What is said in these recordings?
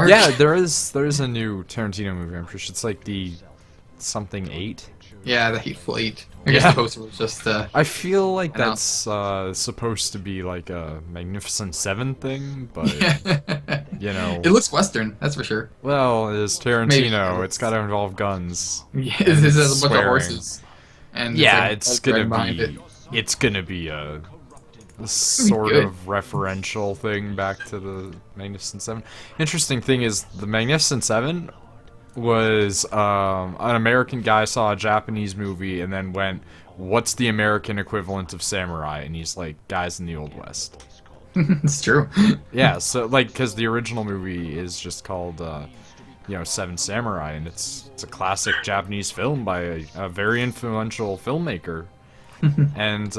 Yeah, there is a new Tarantino movie. I'm pretty sure it's like the something 8. Yeah, the Hateful Eight. I guess the poster was just. I feel like announced. that's supposed to be like a Magnificent Seven thing, but you know, It looks Western, that's for sure. well, it's Maybe. Tarantino. It's got to involve guns. Yeah, and this has a bunch of swearing. horses. And Yeah, it's it's like, gonna behind it. be. It's gonna be a sort good. of referential thing back to the Magnificent Seven. Interesting thing is the Magnificent Seven was an American guy saw a Japanese movie and then went, "What's the American equivalent of samurai?" And he's like, "Guys in the Old West." It's true. Yeah, so like, because the original movie is just called, Seven Samurai, and it's a classic Japanese film by a very influential filmmaker, and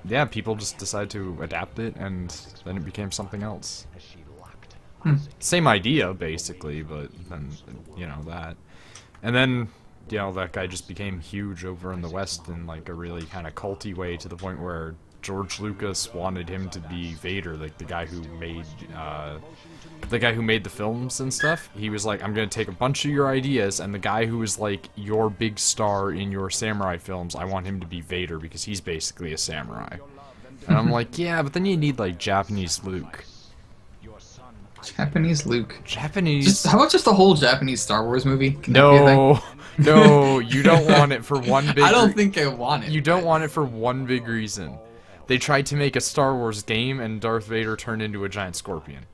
yeah, people just decided to adapt it, and then it became something else. Same idea, basically, but then, that. And then, that guy just became huge over in the West in, like, a really kind of culty way, to the point where George Lucas wanted him to be Vader, like, the guy who made the films and stuff. He was like, I'm gonna take a bunch of your ideas, and the guy who is, like, your big star in your samurai films, I want him to be Vader, because he's basically a samurai. And I'm like, yeah, but then you need, like, Japanese Luke. Japanese Luke. Japanese. How about just a whole Japanese Star Wars movie? Can that be a thing? No, you don't want it for one big. I don't think I want it. You don't want it for one big reason. They tried to make a Star Wars game, and Darth Vader turned into a giant scorpion.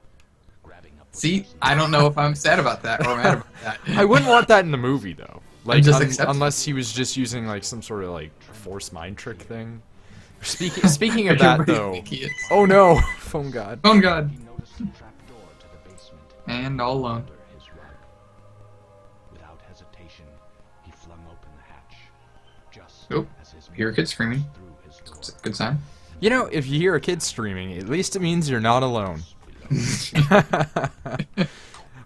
See, I don't know if I'm sad about that or mad about that. I wouldn't want that in the movie, though. Like, just accept it. unless he was just using like some sort of like force mind trick thing. Speaking of that, though. Oh no, phone god. Phone god. And all alone. Without hesitation, he flung open the hatch. Just Oh, hear a kid screaming. It's a good sign. You know, if you hear a kid screaming, at least it means you're not alone.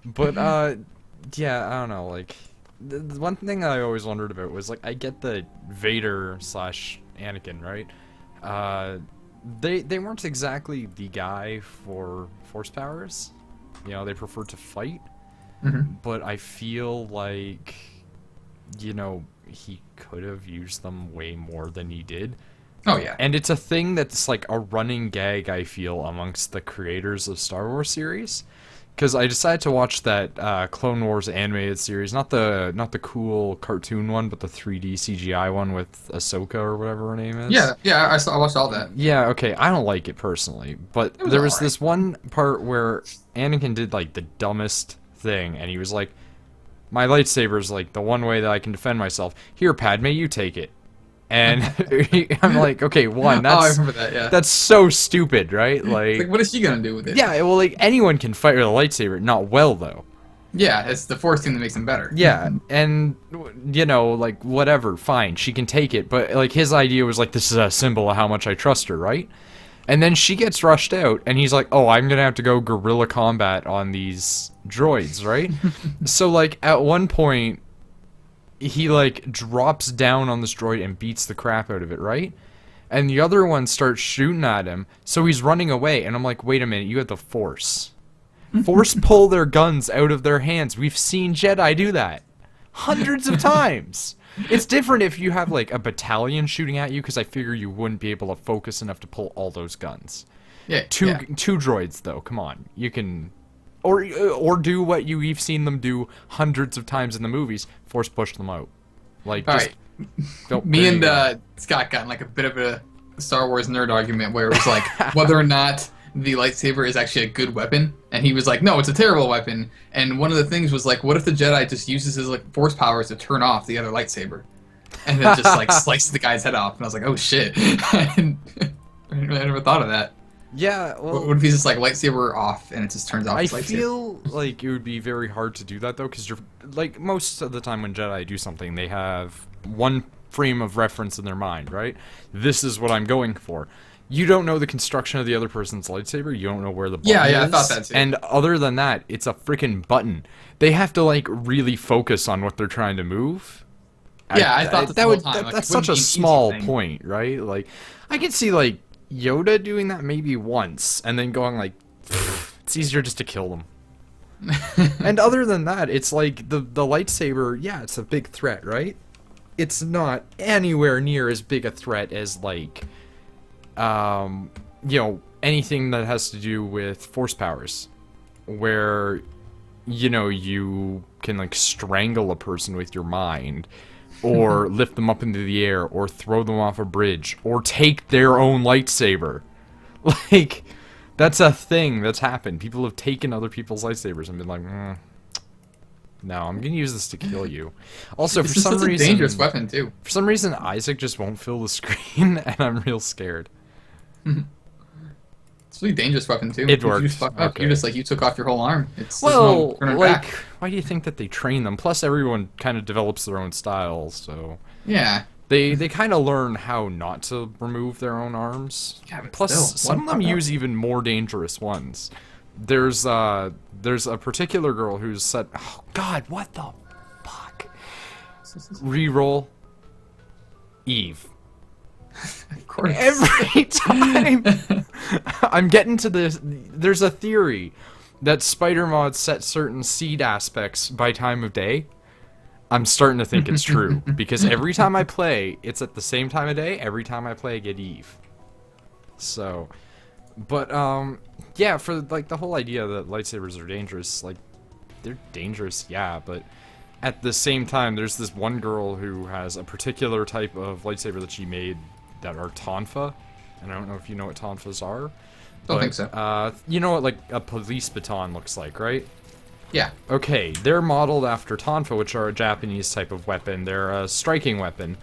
But yeah, I don't know. Like, the one thing I always wondered about was, like, I get the Vader / Anakin, right? They weren't exactly the guy for force powers. They prefer to fight. But I feel like, he could have used them way more than he did. Oh, yeah. And it's a thing that's like a running gag, I feel, amongst the creators of Star Wars series. Because I decided to watch that Clone Wars animated series, not the cool cartoon one, but the 3D CGI one with Ahsoka or whatever her name is. Yeah, I watched all that. Yeah, okay, I don't like it personally, but there was this one part where Anakin did like the dumbest thing, and he was like, "My lightsaber's like the one way that I can defend myself. Here, Padme, you take it." And I'm like, okay, one, I remember that, yeah. that's so stupid, right? Like, what is she gonna do with it? yeah, well, like, anyone can fight with a lightsaber, not well, though. Yeah, it's the force thing that makes them better. Yeah, and, like, whatever, fine, she can take it, but, like, his idea was, like, this is a symbol of how much I trust her, right? And then she gets rushed out, and he's like, oh, I'm gonna have to go guerrilla combat on these droids, right? So, like, at one point, he, like, drops down on this droid and beats the crap out of it, right? And the other one starts shooting at him, so he's running away, and I'm like, wait a minute, you have the Force. Force pull their guns out of their hands. We've seen Jedi do that hundreds of times. It's different if you have, like, a battalion shooting at you, because I figure you wouldn't be able to focus enough to pull all those guns. Yeah. Two droids, though, come on. You can... Or do what you've seen them do hundreds of times in the movies, force push them out. Like, All just... right. Me and Scott got in, like, a bit of a Star Wars nerd argument where it was like whether or not the lightsaber is actually a good weapon, and he was like, no, it's a terrible weapon. And one of the things was like, what if the Jedi just uses his like force powers to turn off the other lightsaber, and then just like slices the guy's head off? And I was like, oh shit. I never thought of that. Yeah, well... What if he's just like lightsaber off and it just turns off his lightsaber? I feel like it would be very hard to do that, though, because you're... Like, most of the time when Jedi do something, they have one frame of reference in their mind, right? This is what I'm going for. You don't know the construction of the other person's lightsaber, you don't know where the button is. Yeah, I thought that too. And other than that, it's a freaking button. They have to, like, really focus on what they're trying to move. Yeah, I thought that would... That's such a small point, right? Like, I can see, like, Yoda doing that maybe once, and then going like, it's easier just to kill them. And other than that, it's like the lightsaber, yeah, it's a big threat, right? It's not anywhere near as big a threat as like you know, anything that has to do with force powers, where, you know, you can like strangle a person with your mind, or lift them up into the air, or throw them off a bridge, or take their own lightsaber. Like, that's a thing that's happened. People have taken other people's lightsabers and been like, no, I'm gonna use this to kill you. Also, It's for just some such reason, a dangerous weapon too. for some reason, Isaac just won't fill the screen, and I'm real scared. It's a really dangerous weapon too. It If worked. You just fucked up. Okay. You just like you took off your whole arm. It's there's Well, no turning like, back. why do you think that they train them? Plus, everyone kind of develops their own styles, so Yeah. they kind of learn how not to remove their own arms. Yeah, but Plus, still, some of one them fuck up. use even more dangerous ones. There's a particular girl who's set. Oh God, what the fuck? Reroll. Eve. Of course. Every time I'm getting to this, there's a theory that spider mods set certain seed aspects by time of day. I'm starting to think it's true, because every time I play, it's at the same time of day. Every time I play, I get Eve. So, but yeah, for like the whole idea that lightsabers are dangerous, like, they're dangerous, yeah, but at the same time, there's this one girl who has a particular type of lightsaber that she made that are tonfa, and I don't know if you know what tonfas are. Don't think so. You know what like a police baton looks like, right? Yeah. Okay, they're modeled after tonfa, which are a Japanese type of weapon. They're a striking weapon.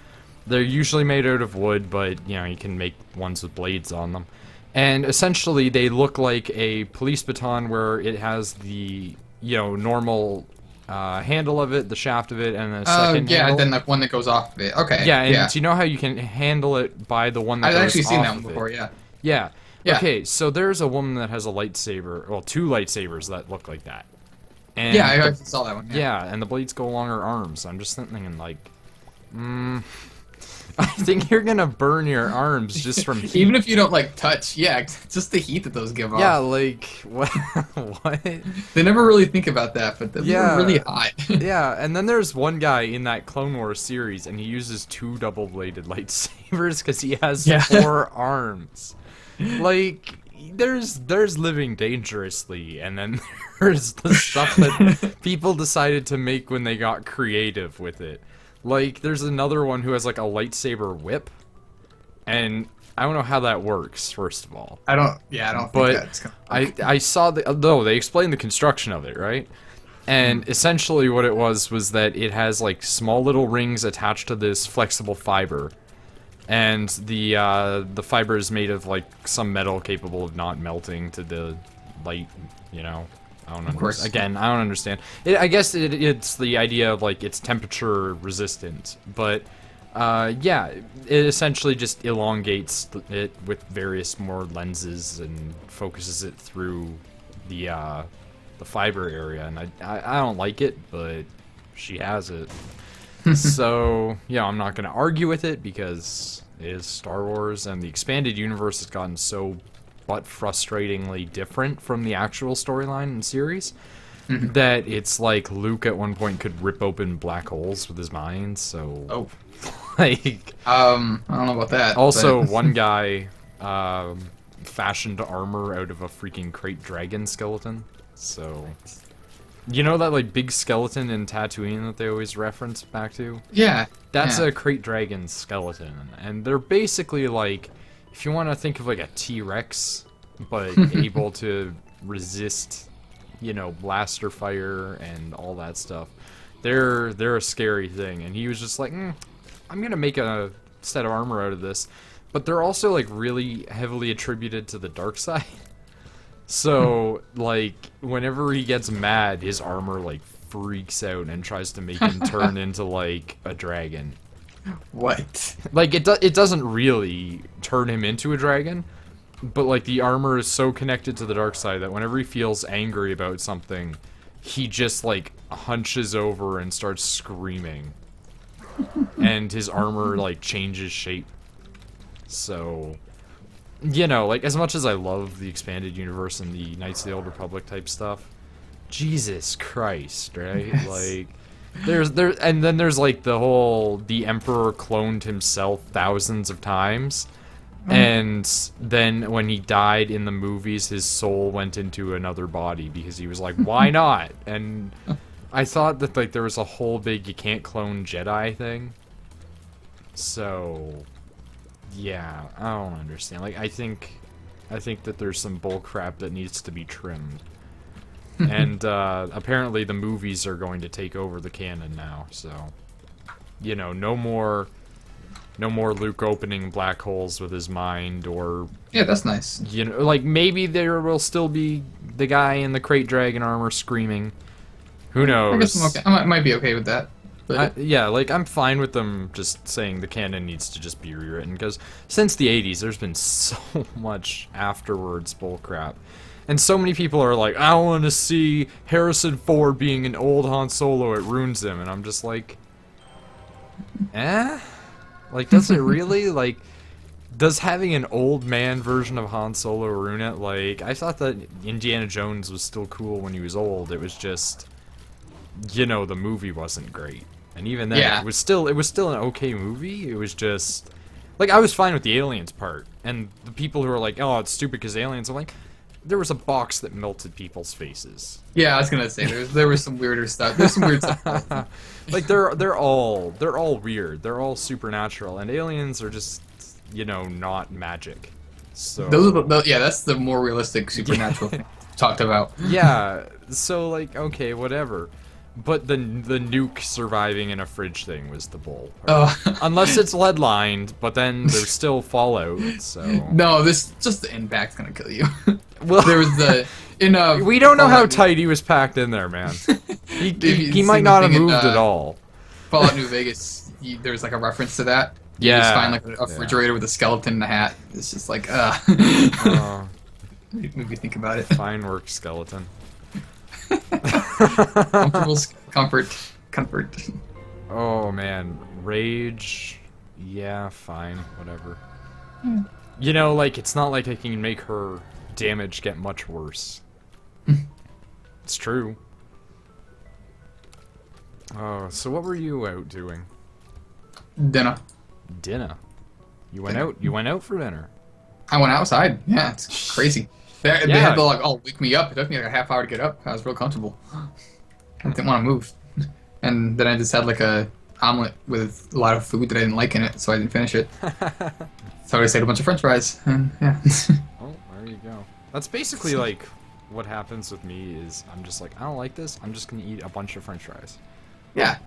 They're usually made out of wood, but you know, you can make ones with blades on them. And essentially, they look like a police baton where it has the, you know, normal handle of it, the shaft of it, and a second yeah, handle. then the one that goes off of it. Okay. Yeah, and yeah. you know how you can handle it by the one that I've goes actually seen off that one of it? before. Yeah. Yeah. Yeah. Okay, so there's a woman that has a lightsaber, well, two lightsabers that look like that. And Yeah, I the- actually saw that one. yeah, and the blades go along her arms. I'm just thinking, like, I think you're gonna burn your arms just from heat. Even if you don't like touch, yeah, just the heat that those give off. Yeah, like, what? What? They never really think about that, but they're Yeah. really hot. Yeah, and then there's one guy in that Clone Wars series, and he uses two double-bladed lightsabers because he has Yeah. 4 arms. Like, there's living dangerously, and then there's the stuff that people decided to make when they got creative with it. Like, there's another one who has like a lightsaber whip, and I don't know how that works, first of all. I don't think But that's gonna I saw they explained the construction of it, right? And essentially what it was that it has like small little rings attached to this flexible fiber, and the fiber is made of like some metal capable of not melting to the light, you know. I don't course. Again, I don't understand. I guess it's the idea of like it's temperature resistant, but yeah, it essentially just elongates it with various more lenses and focuses it through the fiber area, and I don't like it, but she has it. So yeah, I'm not gonna argue with it because it is Star Wars, and the expanded universe has gotten so frustratingly different from the actual storyline and series that it's like Luke at one point could rip open black holes with his mind. So like I don't know about that. also but- one guy fashioned armor out of a freaking crate dragon skeleton. So you know that like big skeleton in Tatooine that they always reference back to? yeah, That's yeah. a crate dragon skeleton, and they're basically like, if you want to think of like a T-Rex, but able to resist, you know, blaster fire and all that stuff. They're a scary thing, and he was just like, I'm gonna make a set of armor out of this, but they're also like really heavily attributed to the dark side. So like whenever he gets mad, his armor like freaks out and tries to make him turn into like a dragon. What? Like it doesn't really turn him into a dragon, but like the armor is so connected to the dark side that whenever he feels angry about something, he just like hunches over and starts screaming. And his armor like changes shape. So, you know, like as much as I love the expanded universe and the Knights of the Old Republic type stuff, Jesus Christ, right? Yes. Like, and then there's like the Emperor cloned himself thousands of times, and then when he died in the movies, his soul went into another body because he was like, why not? And I thought that like there was a whole big you can't clone Jedi thing. So, yeah, I don't understand. Like, I think that there's some bull crap that needs to be trimmed. And apparently the movies are going to take over the canon now, so you know, no more Luke opening black holes with his mind, or Yeah, that's nice. you know, like maybe there will still be the guy in the crate dragon armor screaming. Who knows? I guess I'm okay. I might be okay with that. But Yeah, like I'm fine with them just saying the canon needs to just be rewritten, because since the 80s there's been so much afterwards bullcrap. And so many people are like, I want to see Harrison Ford being an old Han Solo, it ruins him. And I'm just like, eh? Like, does it really? Like, does having an old man version of Han Solo ruin it? Like, I thought that Indiana Jones was still cool when he was old. It was just, you know, the movie wasn't great. And even then, Yeah. it was still an okay movie. It was just, like, I was fine with the aliens part. And the people who are like, oh, it's stupid because aliens, I'm like, there was a box that melted people's faces. yeah, I was gonna say there was some weirder stuff. There's some weird stuff. Like they're all weird. They're all supernatural, and aliens are just, you know, not magic. So Those are yeah, that's the more realistic supernatural thing talked about. yeah. So like, okay, whatever. But the nuke surviving in a fridge thing was the bull. Unless it's lead lined, but then there's still fallout. So No, this just the impact's gonna kill you. well, There was the we don't know how Fallout tight he was packed in there, man. He you he might seen the not have thing in, moved at all. Fallout New Vegas. There's like a reference to that. You Yeah, just find like a yeah. refrigerator with a skeleton and a hat. It's just like Oh, made me think about it. fine work, skeleton. Comfortable comfort. Oh man, rage. Yeah, fine, whatever. You know, like it's not like I can make her damage get much worse. It's true. Oh, so what were you out doing? Dinner. Dinner. You went out. You went out for dinner. I went outside. Yeah, it's crazy. They Yeah. had to like wake me up. It took me like a half hour to get up. I was real comfortable. I didn't want to move. And then I just had like a omelet with a lot of food that I didn't like in it, so I didn't finish it. So I just ate a bunch of French fries. And yeah. Oh, there you go. That's basically like what happens with me is I'm just like, I don't like this. I'm just gonna eat a bunch of French fries. Yeah.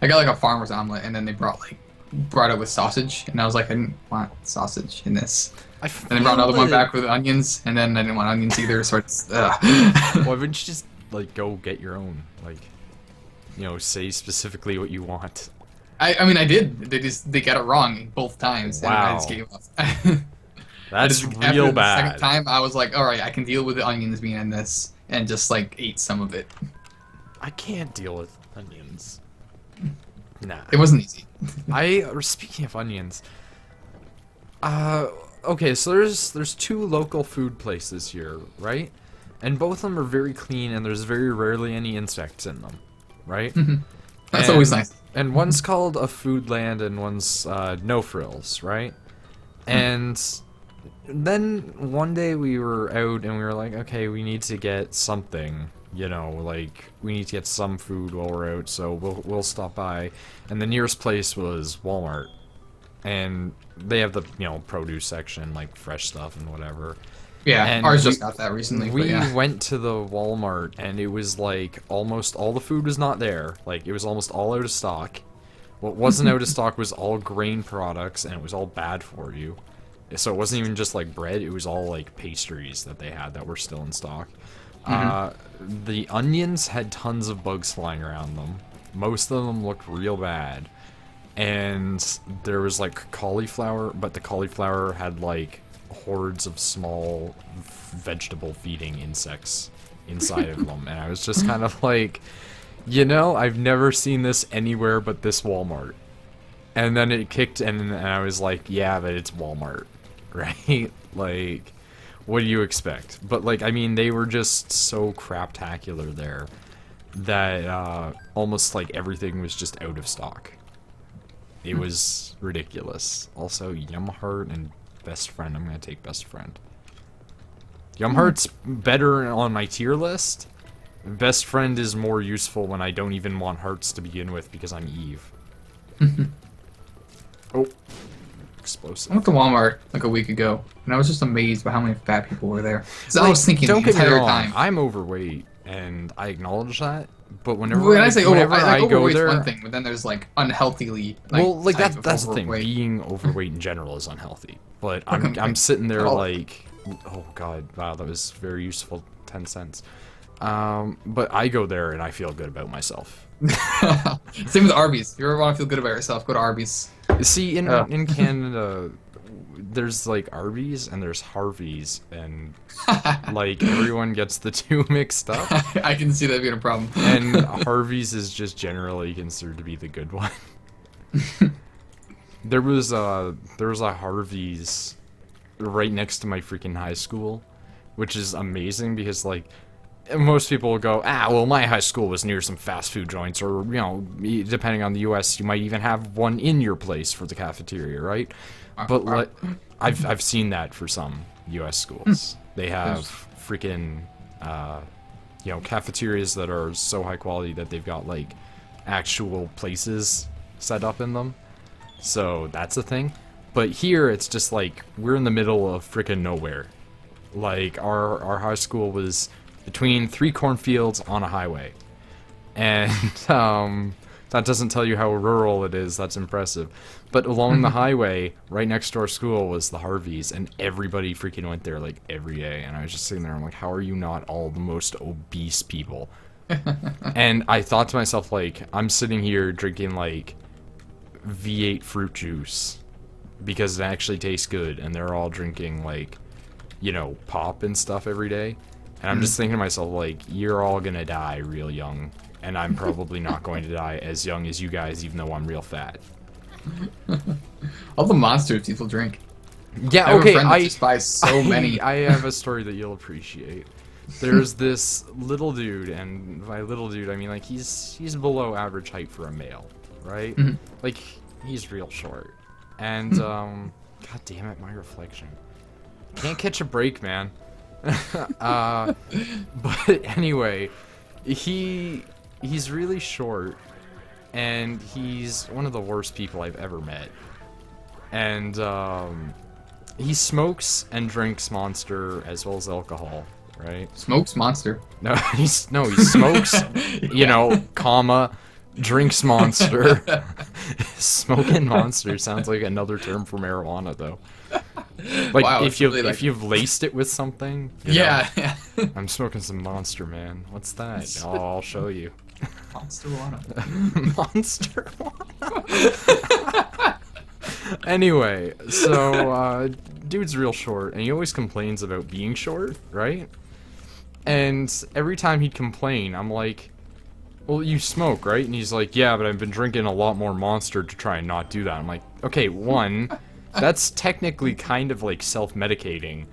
I got like a farmer's omelet, and then they brought it with sausage, and I was like, I didn't want sausage in this. And they brought another one back with onions, and then I didn't want onions either, so it's Why wouldn't you just like go get your own? Like, you know, say specifically what you want. I mean I did. They got it wrong both times, and I just Wow. gave up. That's After real the bad. second time, I was like, all right, I can deal with the onions being in this, and just like ate some of it. I can't deal with onions. Nah. It wasn't easy. Speaking of onions, okay, so there's two local food places here, right? And both of them are very clean, and there's very rarely any insects in them, right? That's And- always nice. And one's called a food land, and one's no frills, right? And then one day we were out, and we were like, okay, we need to get something. You know, like we need to get some food while we're out, so we'll stop by. And the nearest place was Walmart, and they have the produce section, like fresh stuff and whatever. Yeah, and ours we- just got that recently. We but yeah. went to the Walmart, and it was like almost all the food was not there. Like it was almost all out of stock. What wasn't out of stock was all grain products, and it was all bad for you. So it wasn't even just like bread; it was all like pastries that they had that were still in stock. The onions had tons of bugs flying around them. Most of them looked real bad. And there was like cauliflower, but the cauliflower had like hordes of small vegetable feeding insects inside of them. And I was just kind of like, I've never seen this anywhere but this Walmart. And then it kicked, and I was like, yeah, but it's Walmart, right? Like, what do you expect? But like, I mean, they were just so craptacular there that almost like everything was just out of stock. It was ridiculous. Also, Yumheart and Best Friend. I'm gonna take Best Friend. Yumheart's better on my tier list. Best Friend is more useful when I don't even want hearts to begin with because I'm Eve. Oh. Explosive. I went to Walmart like a week ago, and I was just amazed by how many fat people were there. So I Like, was thinking don't the get me entire wrong, time. I'm overweight, and I acknowledge that. But whenever When I say whenever I go overweight's there, one thing, but then there's like unhealthily. Like, well, like type of that's the thing. overweight. Being overweight in general is unhealthy. But Okay. I'm sitting there Oh. like, oh god, wow, that was very useful. 10 cents. But I go there and I feel good about myself. Same with Arby's. If you ever want to feel good about yourself, go to Arby's. See, in Oh. in Canada, there's like Arby's and there's Harvey's, and like everyone gets the two mixed up. I can see that being a problem. And Harvey's is just generally considered to be the good one. There was a Harvey's right next to my freaking high school, which is amazing because like most people will go, well, my high school was near some fast food joints, or you know, depending on the U.S., you might even have one in your place for the cafeteria, right? But like, I've seen that for some U.S. schools. They have freaking you know, cafeterias that are so high quality that they've got like actual places set up in them. So that's a thing. But here it's just like we're in the middle of freaking nowhere. Like our high school was between 3 cornfields on a highway. And that doesn't tell you how rural it is. That's impressive. But along the highway, right next to our school, was the Harveys, and everybody freaking went there like every day. And I was just sitting there, I'm like, how are you not all the most obese people? And I thought to myself, like, I'm sitting here drinking like V8 fruit juice because it actually tastes good, and they're all drinking like, you know, pop and stuff every day. And I'm just thinking to myself, like, you're all gonna die real young, and I'm probably not going to die as young as you guys, even though I'm real fat. All the monsters people drink. Yeah, I have okay, a friend that just buys so many. I have a story that you'll appreciate. There's this little dude, and by little dude, I mean, like, he's below average height for a male, right? Like, he's real short. And, god damn it, my reflection. Can't catch a break, man. But anyway, he's really short, and he's one of the worst people I've ever met. And he smokes and drinks Monster as well as alcohol, right? Smokes Monster. No, he smokes, you know, comma, drinks Monster. Smoking Monster sounds like another term for marijuana, though. Like, Wow, if it's you really like- if you've laced it with something, you Yeah. know, I'm smoking some Monster, man. What's that? Oh, I'll show you. Monster Wanna. Monster. Anyway, so dude's real short, and he always complains about being short, right? And every time he'd complain, I'm like, well, you smoke, right? And he's like, yeah, but I've been drinking a lot more Monster to try and not do that. I'm like, okay, one, that's technically kind of like self-medicating.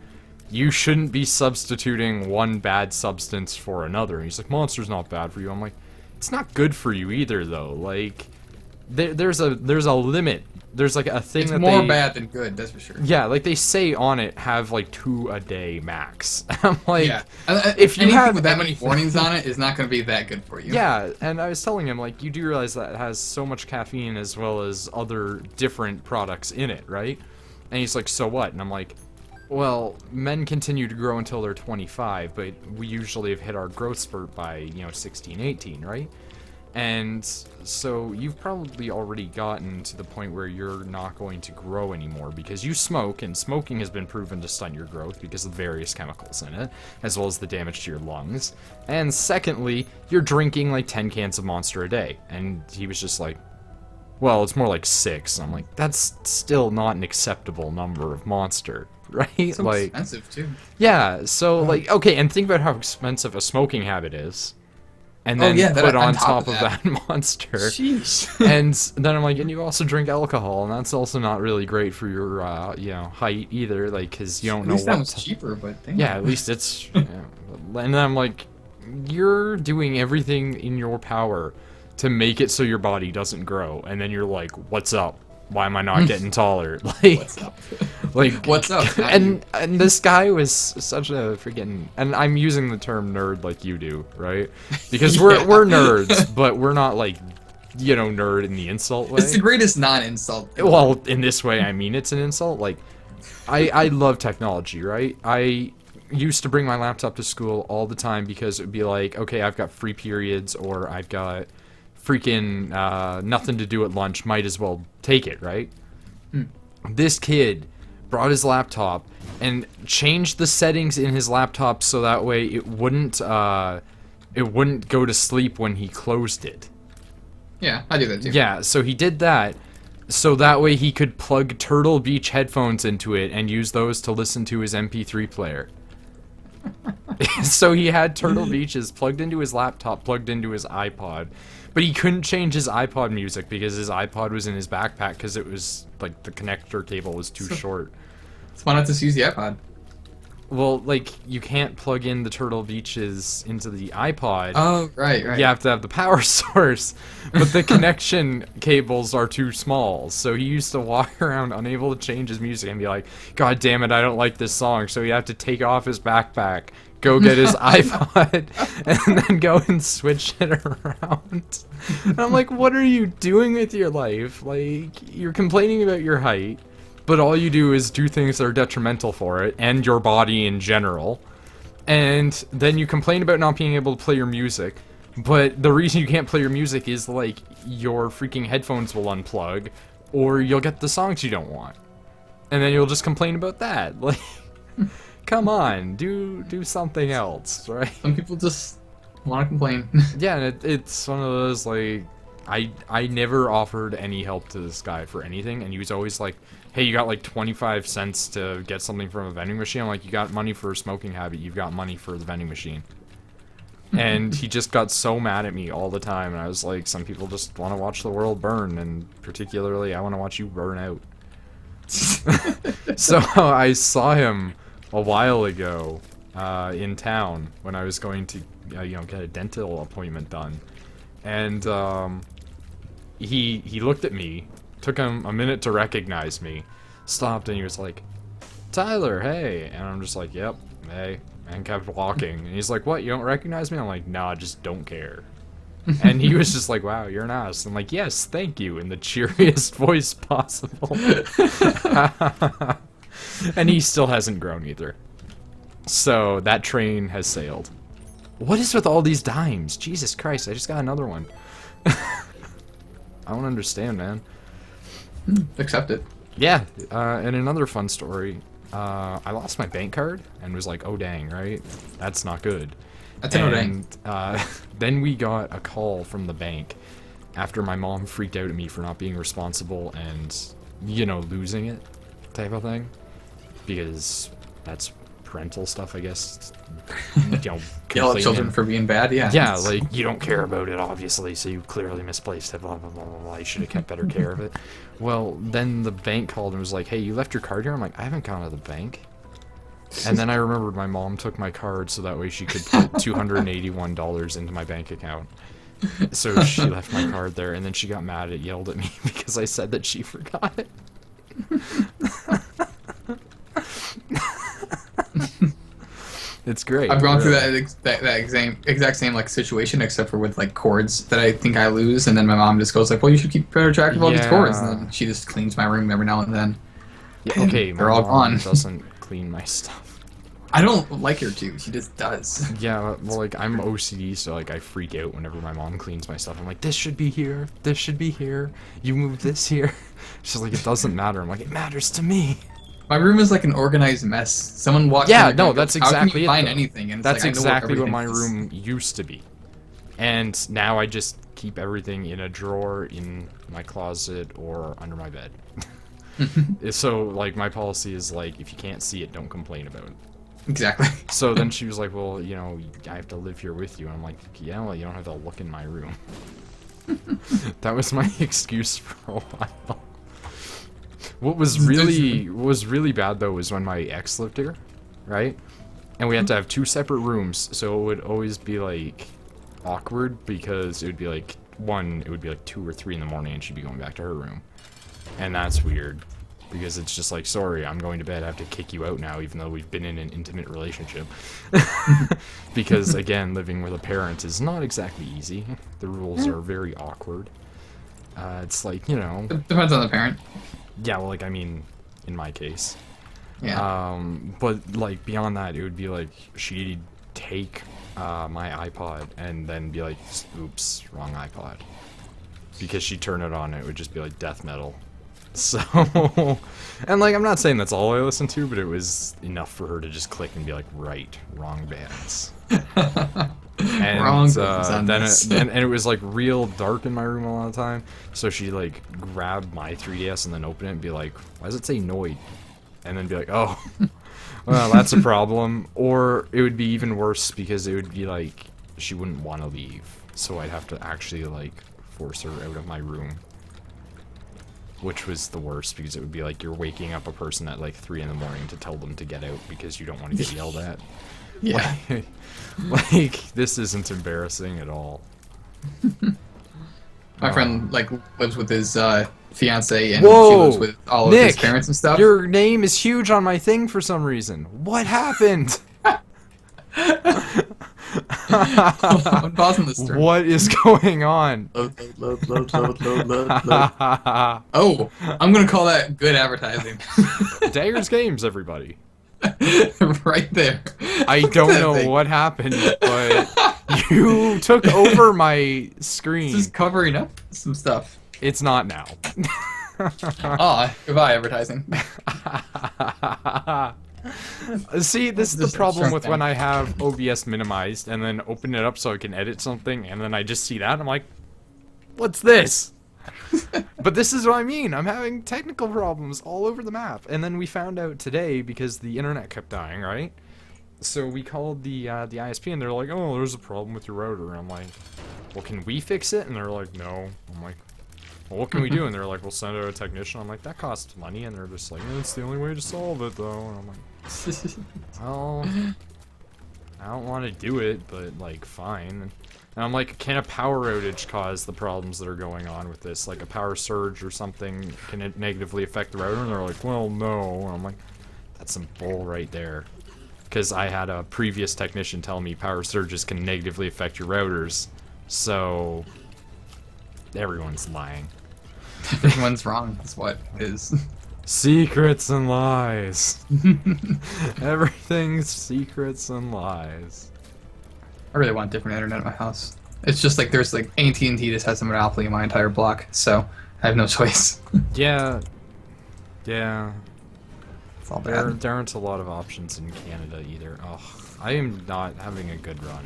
You shouldn't be substituting one bad substance for another. And he's like, Monster's not bad for you. I'm like, it's not good for you either, though. Like, there's a limit. There's like a thing It's that more they, bad than good, that's for sure. yeah, like they say on it, have like 2 a day max. I'm like, Yeah. if you Anything have with that many anything- warnings on it is not going to be that good for you. yeah, and I was telling him, like, you do realize that it has so much caffeine as well as other different products in it, right? And he's like, so what? And I'm like, well, men continue to grow until they're 25, but we usually have hit our growth spurt by, you know, 16, 18, right? And so you've probably already gotten to the point where you're not going to grow anymore because you smoke, and smoking has been proven to stunt your growth because of various chemicals in it, as well as the damage to your lungs. And secondly, you're drinking like 10 cans of Monster a day. And he was just like, well, it's more like 6. And I'm like, that's still not an acceptable number of Monster, right? So like, expensive, too. yeah, so like, okay, and think about how expensive a smoking habit is. and Oh, then yeah, put on on top top of of that. that monster. Sheesh. And then I'm like, and you also drink alcohol, and that's also not really great for your, height either, like, because you don't At know least that what. was cheaper, but damn. Yeah, at least it's. Yeah. And then I'm like, you're doing everything in your power to make it so your body doesn't grow, and then you're like, what's up? Why am I not getting taller? Like, What's up? like, What's up? Not and you. and this guy was such a freaking, and I'm using the term nerd like you do, right? Because we're Yeah. we're nerds, but we're not like, nerd in the insult way. It's the greatest non-insult. Well, in this way, I mean it's an insult. Like, I love technology, right? I used to bring my laptop to school all the time because it would be like, okay, I've got free periods, or I've got freaking nothing to do at lunch, might as well take it, right? This kid brought his laptop and changed the settings in his laptop so that way it wouldn't go to sleep when he closed it. Yeah, I do that too. Yeah, so he did that so that way he could plug Turtle Beach headphones into it and use those to listen to his MP3 player. So he had Turtle Beaches plugged into his laptop, plugged into his iPod, but he couldn't change his iPod music because his iPod was in his backpack because it was, like, the connector cable was too short. So why not just use the iPod? Well, like, you can't plug in the Turtle Beaches into the iPod. Oh, right. You have to have the power source, but the connection cables are too small. So he used to walk around unable to change his music and be like, God damn it, I don't like this song. So he had to take off his backpack, go get his iPod, and then go and switch it around. And I'm like, what are you doing with your life? Like, you're complaining about your height, but all you do is do things that are detrimental for it and your body in general. And then you complain about not being able to play your music, but the reason you can't play your music is, like, your freaking headphones will unplug, or you'll get the songs you don't want. And then you'll just complain about that. Like, come on, do something else, right? Some people just want to complain. Yeah, and it's one of those, like, I never offered any help to this guy for anything, and he was always like, hey, you got like 25 cents to get something from a vending machine? I'm like, you got money for a smoking habit, you've got money for the vending machine. And he just got so mad at me all the time, and I was like, some people just want to watch the world burn, and particularly I want to watch you burn out. So I saw him a while ago in town when I was going to get a dental appointment done, and he looked at me, took him a minute to recognize me, stopped, and he was like, Tyler, hey. And I'm just like, yep, hey, and kept walking. And he's like, what, you don't recognize me? I'm like, nah, I just don't care. And he was just like, wow, you're an ass. I'm like, yes, thank you, in the cheeriest voice possible. And he still hasn't grown either. So that train has sailed. What is with all these dimes? Jesus Christ, I just got another one. I don't understand, man. Accept it. Yeah, and another fun story. I lost my bank card and was like, oh dang, right? That's not good. That's a no dang. Then we got a call from the bank after my mom freaked out at me for not being responsible and, losing it type of thing. Because that's parental stuff, I guess. Yell at complaining. children for being bad, yeah. Yeah, like, you don't care about it, obviously, so you clearly misplaced it, blah, blah, blah, blah, blah. You should have kept better care of it. Well, then the bank called and was like, hey, you left your card here? I'm like, I haven't gone to the bank. And then I remembered my mom took my card so that way she could put $281 into my bank account. So she left my card there, and then she got mad and yelled at me because I said that she forgot it. It's great. I've gone through that exact same like situation, except for with like cords that I think I lose, and then my mom just goes like, "Well, you should keep better track of all these cords," and then she just cleans my room every now and then. Yeah, okay, they're all gone. Doesn't clean my stuff. I don't like her to. She just does. Yeah, well, like, I'm OCD, so, like, I freak out whenever my mom cleans my stuff. I'm like, this should be here. This should be here. You move this here. She's like, it doesn't matter. I'm like, it matters to me. My room is like an organized mess. Someone walks in and that's goes, how exactly can you find it. anything? And it's That's like, I know exactly what everything my is. room used to be. And now I just keep everything in a drawer in my closet or under my bed. So, like, my policy is, like, if you can't see it, don't complain about it. Exactly. So then she was like, well, you know, I have to live here with you. And I'm like, yeah, well, you don't have to look in my room. That was my excuse for a while. What was really bad though was when my ex lived here, right? And we had to have 2 separate rooms, so it would always be like awkward because it would be like it would be like 2 or 3 in the morning and she'd be going back to her room. And that's weird because it's just like, sorry, I'm going to bed. I have to kick you out now even though we've been in an intimate relationship. Because again, living with a parent is not exactly easy. The rules are very awkward. It's like, you know, It depends on the parent. yeah, well, like, I mean, in my case. Yeah. But, like, beyond that, it would be like, she'd take my iPod and then be like, oops, wrong iPod. Because she'd turn it on and it would just be like death metal. So, and like, I'm not saying that's all I listened to, but it was enough for her to just click and be like, right, wrong bands. And Wrong then it was like real dark in my room a lot of the time. So she like grab my 3DS and then open it and be like, why does it say Noid? And then be like, oh, well, that's a problem. Or it would be even worse because it would be like she wouldn't want to leave, so I'd have to actually like force her out of my room, which was the worst because it would be like you're waking up a person at like 3 in the morning to tell them to get out because you don't want to get yelled at. Yeah. Like, this isn't embarrassing at all. My friend like lives with his fiance and Whoa! she lives with all of Nick, his parents and stuff. Your name is huge on my thing for some reason. What happened? I'm pausing this stream. What is going on? Oh, I'm gonna call that good advertising. DaggersGames, everybody. Right there. I don't know what happened, but you took over my screen. This is covering up some stuff. It's not now. Goodbye advertising. See, this is the Just problem shrunk with down. when I have OBS minimized and then open it up so I can edit something, and then I just see that and I'm like, what's this? But this is what I mean. I'm having technical problems all over the map. And then we found out today because the internet kept dying, right? So we called the ISP and they're like, oh, there's a problem with your router. And I'm like, well, can we fix it? And they're like, no. I'm like, well, what can we do? And they're like, we'll send out a technician. I'm like, that costs money. And they're just like, it's the only way to solve it, though. And I'm like, well, I don't want to do it, but like, fine. And I'm like, can a power outage cause the problems that are going on with this? Like a power surge or something, can it negatively affect the router? And they're like, well, no. And I'm like, that's some bull right there. Because I had a previous technician tell me power surges can negatively affect your routers. So, everyone's lying. Everyone's wrong is what it is. Secrets and lies. Everything's secrets and lies. I really want different internet at my house. It's just like there's like AT&T just has a monopoly in my entire block, so I have no choice. Yeah. Yeah. It's all bad. There aren't a lot of options in Canada either. Oh, I am not having a good run.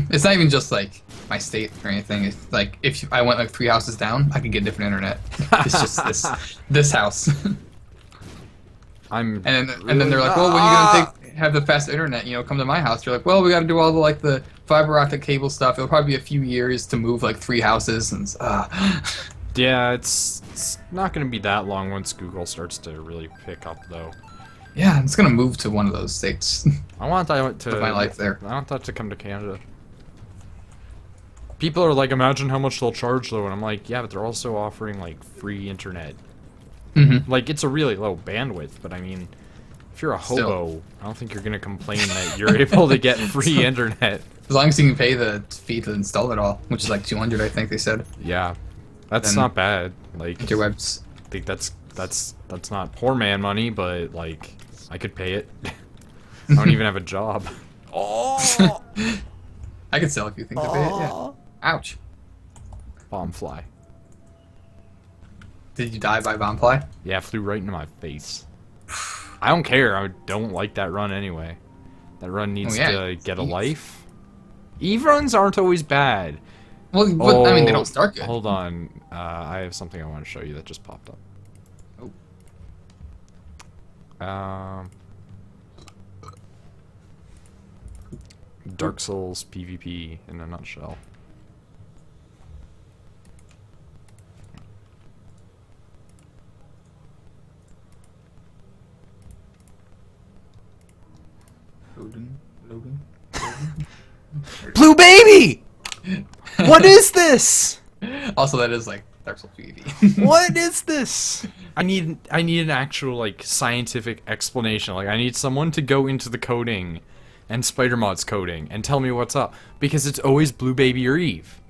It's not even just like my state or anything. It's like if I went like 3 houses down, I could get different internet. It's just this house. I'm And then they're like, well, when are you gonna have the fast internet? You know, come to my house. You're like, well, we got to do all the like the fiber optic cable stuff. It'll probably be a few years to move like 3 houses and. Yeah, it's not going to be that long once Google starts to really pick up, though. Yeah, it's gonna move to one of those states. I want that to Put my life there. I want that to come to Canada. People are like, imagine how much they'll charge, though, and I'm like, yeah, but they're also offering like free internet. Mm-hmm. Like, it's a really low bandwidth, but I mean, if you're a hobo, Still. I don't think you're gonna complain that you're able to get free internet. As long as you can pay the fee to install it all, which is like 200, I think they said. Yeah, that's Then not bad. Like, Interwebs. I think that's not poor man money, but like, I could pay it. I don't even have a job. Oh! I could sell a few things to pay it. Yeah. Ouch. Bomb fly. Did you die by bombfly? Yeah, flew right into my face. I don't care. I don't like that run anyway. That run needs to get a life. Eve runs aren't always bad. Well, but, I mean, they don't start good. Hold on. I have something I want to show you that just popped up. Oh. Dark Souls PvP in a nutshell. Logan. Blue baby! What is this? Also, that is like Dark Souls PvP. What is this? I need an actual like scientific explanation. Like I need someone to go into the coding and Spider-Mod's coding and tell me what's up, because it's always Blue Baby or Eve.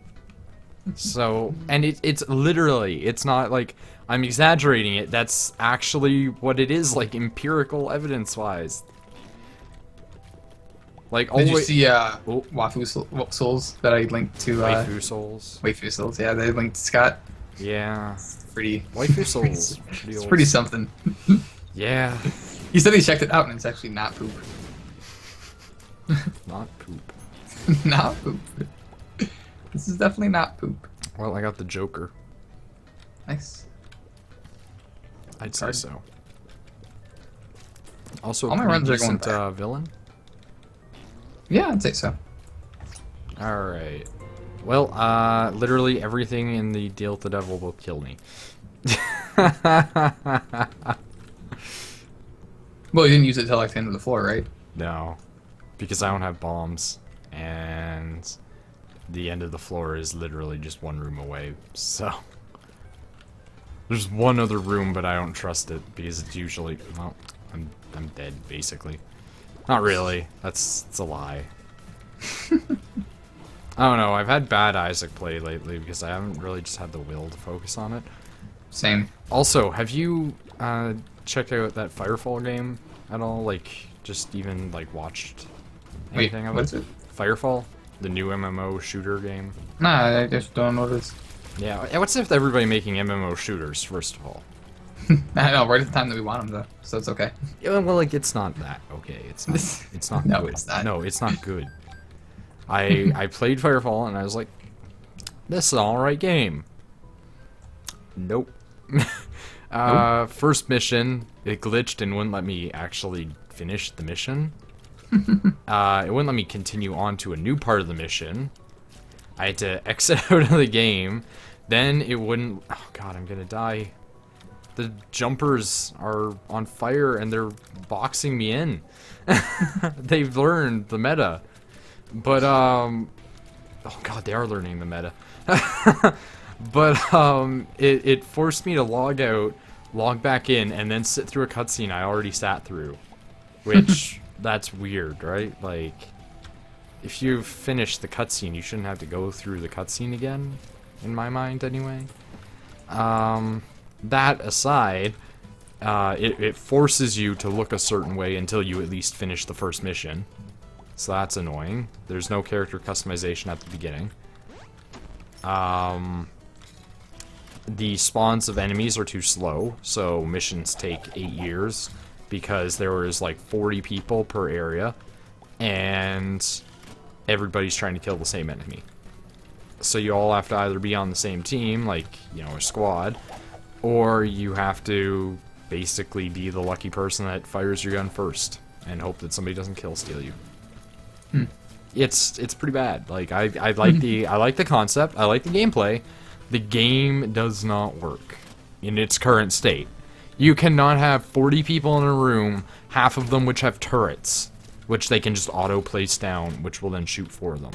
So, and it's literally, it's not like I'm exaggerating it. That's actually what it is, like empirical evidence-wise. Like Did you always. see Wafu Souls that I linked to? Waifu Souls. Waifu Souls, yeah, they linked to Scott. Yeah. Pretty. Waifu Souls. It's pretty something. Yeah. He said he checked it out and it's actually not poop. Not poop. Not poop. This is definitely not poop. Well, I got the Joker. Nice. I'd say so. Also, All a my pretty runs are going decent back. villain. Yeah, I'd say so. Alright. Well, literally everything in the Deal with the Devil will kill me. Well, you didn't use it till like the end of the floor, right? No. Because I don't have bombs. And the end of the floor is literally just one room away. So. There's one other room, but I don't trust it because it's usually, well, I'm dead basically. Not really. That's a lie. I don't know. I've had bad Isaac play lately because I haven't really just had the will to focus on it. Same. Also, have you checked out that Firefall game at all? Like, just even like watched anything Wait, of what it? is it? Firefall, the new MMO shooter game. Nah, I just don't know what it is. Yeah. What's with everybody making MMO shooters? First of all. I know, right at the time that we want them though, so it's okay. Yeah, well, like it's not that okay. It's not. It's not. No, good. it's not. No, it's not good. I played Firefall and I was like, this is an alright game. Nope. First mission, it glitched and wouldn't let me actually finish the mission. It wouldn't let me continue on to a new part of the mission. I had to exit out of the game. Then it wouldn't. Oh god, I'm gonna die. The jumpers are on fire and they're boxing me in. They've learned the meta. But, oh god, they are learning the meta. But, it forced me to log out, log back in, and then sit through a cutscene I already sat through. Which, that's weird, right? Like, if you've finished the cutscene, you shouldn't have to go through the cutscene again, in my mind, anyway. That aside, it forces you to look a certain way until you at least finish the first mission. So that's annoying. There's no character customization at the beginning. The spawns of enemies are too slow, so missions take 8 years because there was like 40 people per area, and everybody's trying to kill the same enemy. So you all have to either be on the same team, like, you know, a squad, or you have to basically be the lucky person that fires your gun first and hope that somebody doesn't kill steal you. It's pretty bad. Like I like I like the concept. I like the gameplay. The game does not work in its current state. You cannot have 40 people in a room, half of them which have turrets, which they can just auto place down, which will then shoot for them.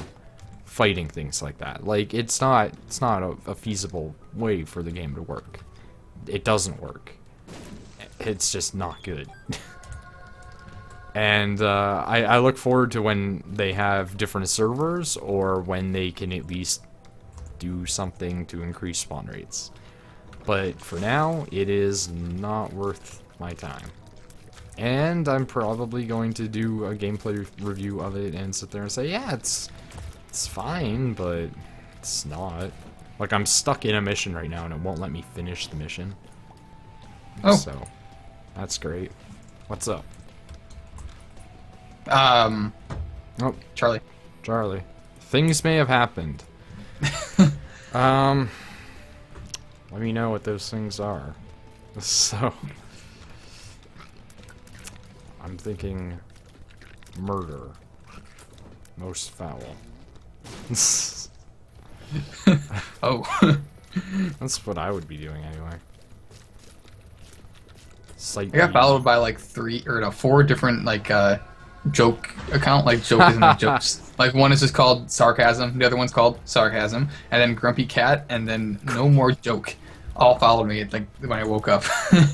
Fighting things like that. Like it's not a feasible way for the game to work. It doesn't work. It's just not good. And I look forward to when they have different servers, or when they can at least do something to increase spawn rates. But for now, it is not worth my time. And I'm probably going to do a gameplay review of it and sit there and say, yeah, it's fine, but it's not. Like, I'm stuck in a mission right now and it won't let me finish the mission. Oh. So, that's great. What's up? Oh, Charlie. Charlie. Things may have happened. Let me know what those things are. So, I'm thinking murder. Most foul. Oh. That's what I would be doing anyway. Site I got B. followed by like 4 different like joke account. Like joke isn't like jokes. Like one is just called sarcasm, the other one's called sarcasm, and then grumpy cat, and then no more joke. All followed me like when I woke up.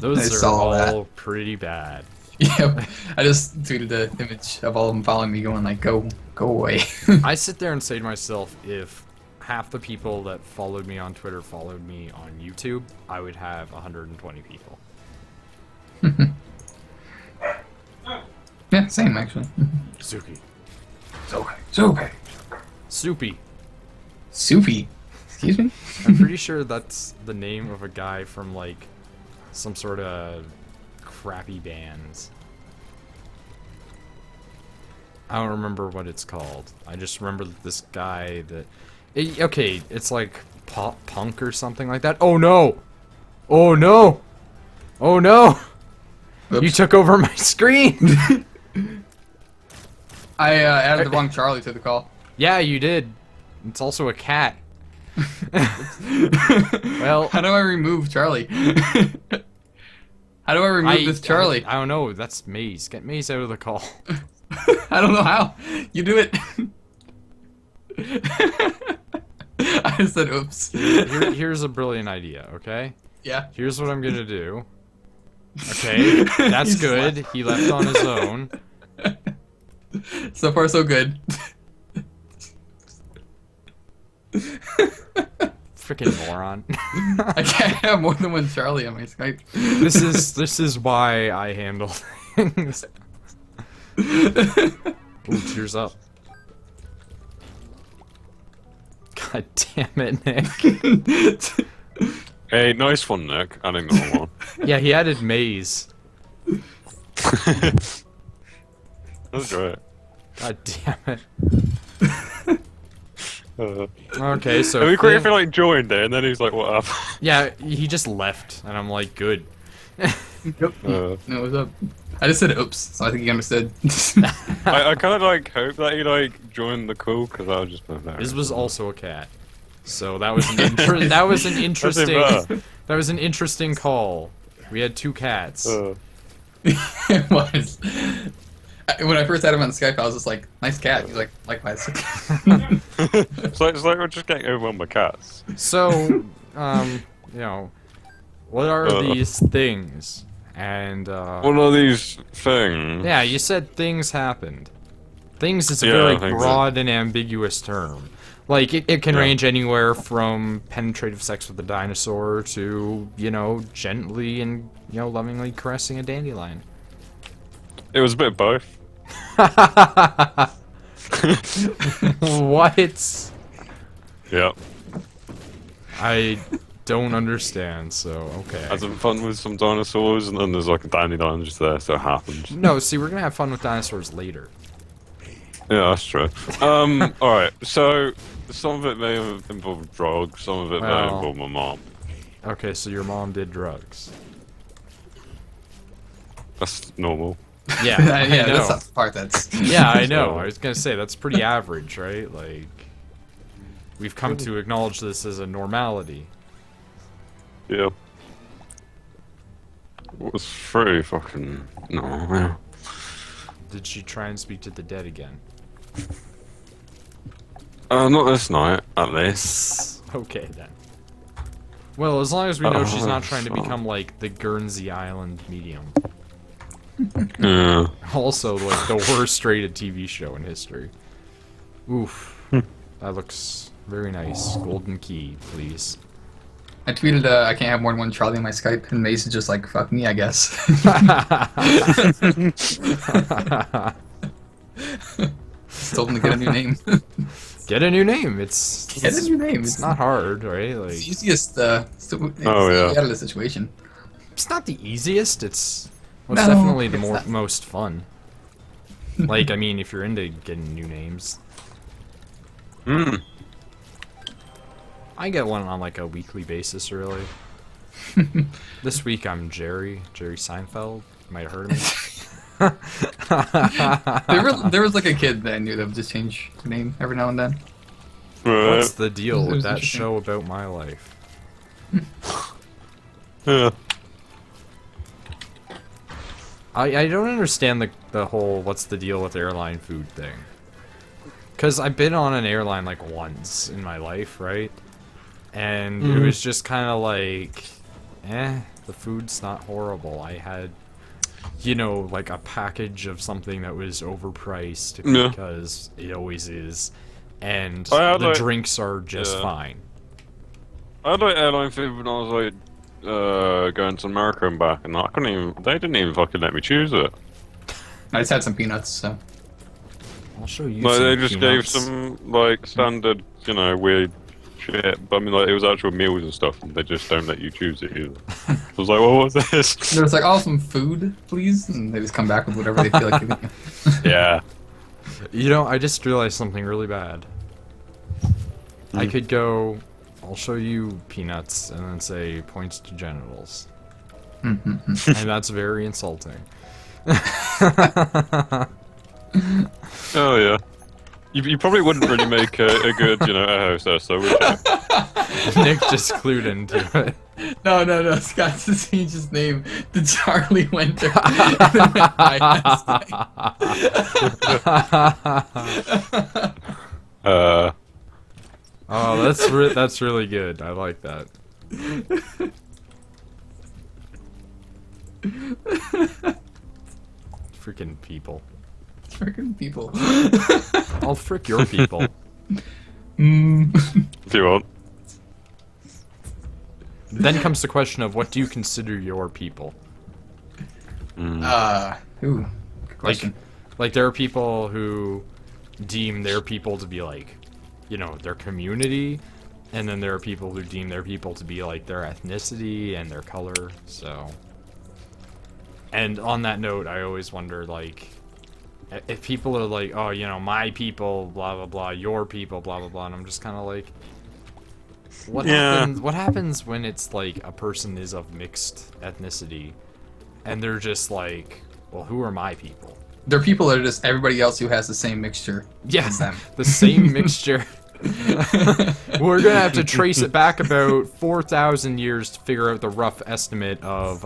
Those I are saw all that. pretty bad. Yep. I just tweeted the image of all of them following me, going like, "Go away." I sit there and say to myself, if half the people that followed me on Twitter followed me on YouTube, I would have 120 people. Yeah, same actually. Suki. Okay. Soupy. Soupy. Excuse me. I'm pretty sure that's the name of a guy from like some sort of crappy bands. I don't remember what it's called. I just remember that this guy that... okay, it's like pop punk or something like that. Oh no! Oh no! Oh no! Oops. You took over my screen! I added the wrong Charlie to the call. Yeah, you did. It's also a cat. Well... How do I remove Charlie? How do I remove this Charlie? I don't know. That's Maze. Get Maze out of the call. I don't know how. You do it. I just said oops. Here's a brilliant idea, okay? Yeah. Here's what I'm gonna do. Okay, that's He's good. left. He left on his own. So far, so good. Freaking moron. I can't have more than one Charlie on my Skype. This is why I handle things. Ooh, cheers up. God damn it, Nick. Hey, nice one, Nick. Adding the wrong one. Yeah, he added Maze. That's right. God damn it. Uh, Okay, so it'd be great thing- if he like joined it and then he's like, "What up?" yeah, he just left, and I'm like, good. Yep. Uh, No, what's up? I just said oops, so I think he understood. I kind of like hope that he like joined the call because I was just there. His was also a cat, so that was an interesting better. that was an interesting call. We had 2 cats. It was. When I first had him on Skype, I was just like, "Nice cat." He's like, "Likewise." it's like we're just getting overwhelmed by cats. So, you know, what are these things? And What are these things? yeah, you said things happened. Things is a Yeah, very things broad and ambiguous term. Like, it can Yeah. range anywhere from penetrative sex with a dinosaur to, you know, gently and, you know, lovingly caressing a dandelion. It was a bit of both. What? Yep. I don't understand, so, okay. Had some fun with some dinosaurs, and then there's like a dandelion just there, so it happened. No, see, we're gonna have fun with dinosaurs later. Yeah, that's true. Alright, so some of it may have involved drugs, some of it may Well. involve my mom. Okay, so your mom did drugs. That's normal. Yeah, I yeah, know. that's the part that's. Yeah, I know. So- I was gonna say that's pretty average, right? Like, we've come to acknowledge this as a normality. Yeah. It was pretty fucking no. Did she try and speak to the dead again? Not this night, at least. Okay then. Well, as long as we know she's not Oh, trying to fuck. become like the Guernsey Island medium. Yeah. Also, like the worst rated TV show in history. Oof. That looks very nice. Golden key, please. I tweeted, "I can't have more than one Charlie on my Skype," and Mace is just like, "Fuck me, I guess." Just told him to get a new name. Get a new name. It's Get a new name. It's not hard, right? Like, It's the easiest. It's Oh, yeah. out of the situation. it's not the easiest. It's most No, definitely the it's not. most fun. Like, I mean, if you're into getting new names, Hmm. I get one on like a weekly basis, really. This week I'm Jerry Seinfeld. You might have heard of me. There was like a kid that I knew that would just change her name every now and then. Right. What's the deal It with was that interesting. show about my life? Yeah. I don't understand the whole what's the deal with airline food thing. Because I've been on an airline like once in my life, right? And it was just kind of like, the food's not horrible. I had, you know, like a package of something that was overpriced Yeah. because it always is. And I had, the like- drinks are just yeah. fine. I had like airline food when I was like going to America and back, and I couldn't even. They didn't even fucking let me choose it. I just had some peanuts, so. I'll show you Like some they just gave peanuts. some like standard, you know, weird shit. But I mean, like it was actual meals and stuff, and they just don't let you choose it either. I was like, well, what's this? They're just like, oh, some food, please, and they just come back with whatever they feel like giving you. Yeah. You know, I just realized something really bad. I could go, I'll show you peanuts, and then say points to genitals. And that's very insulting. Oh yeah. You probably wouldn't really make a good, you know, air hostess, though, would you? Nick just clued into it. No, Scott just changed his name to Charlie Winter. And then went by Oh, that's really good. I like that. Freaking people. Freaking people. I'll frick your people. If you want. Then comes the question of what do you consider your people? Ooh, good question. Like there are people who deem their people to be like, you know, their community, and then there are people who deem their people to be like their ethnicity and their color, so. And on that note, I always wonder, like, if people are like, oh, you know, my people, blah, blah, blah, your people, blah, blah, blah, and I'm just kind of like, what happens when it's like a person is of mixed ethnicity, and they're just like, well, who are my people? They're people that are just everybody else who has the same mixture as them. The same mixture. We're gonna have to trace it back about 4,000 years to figure out the rough estimate of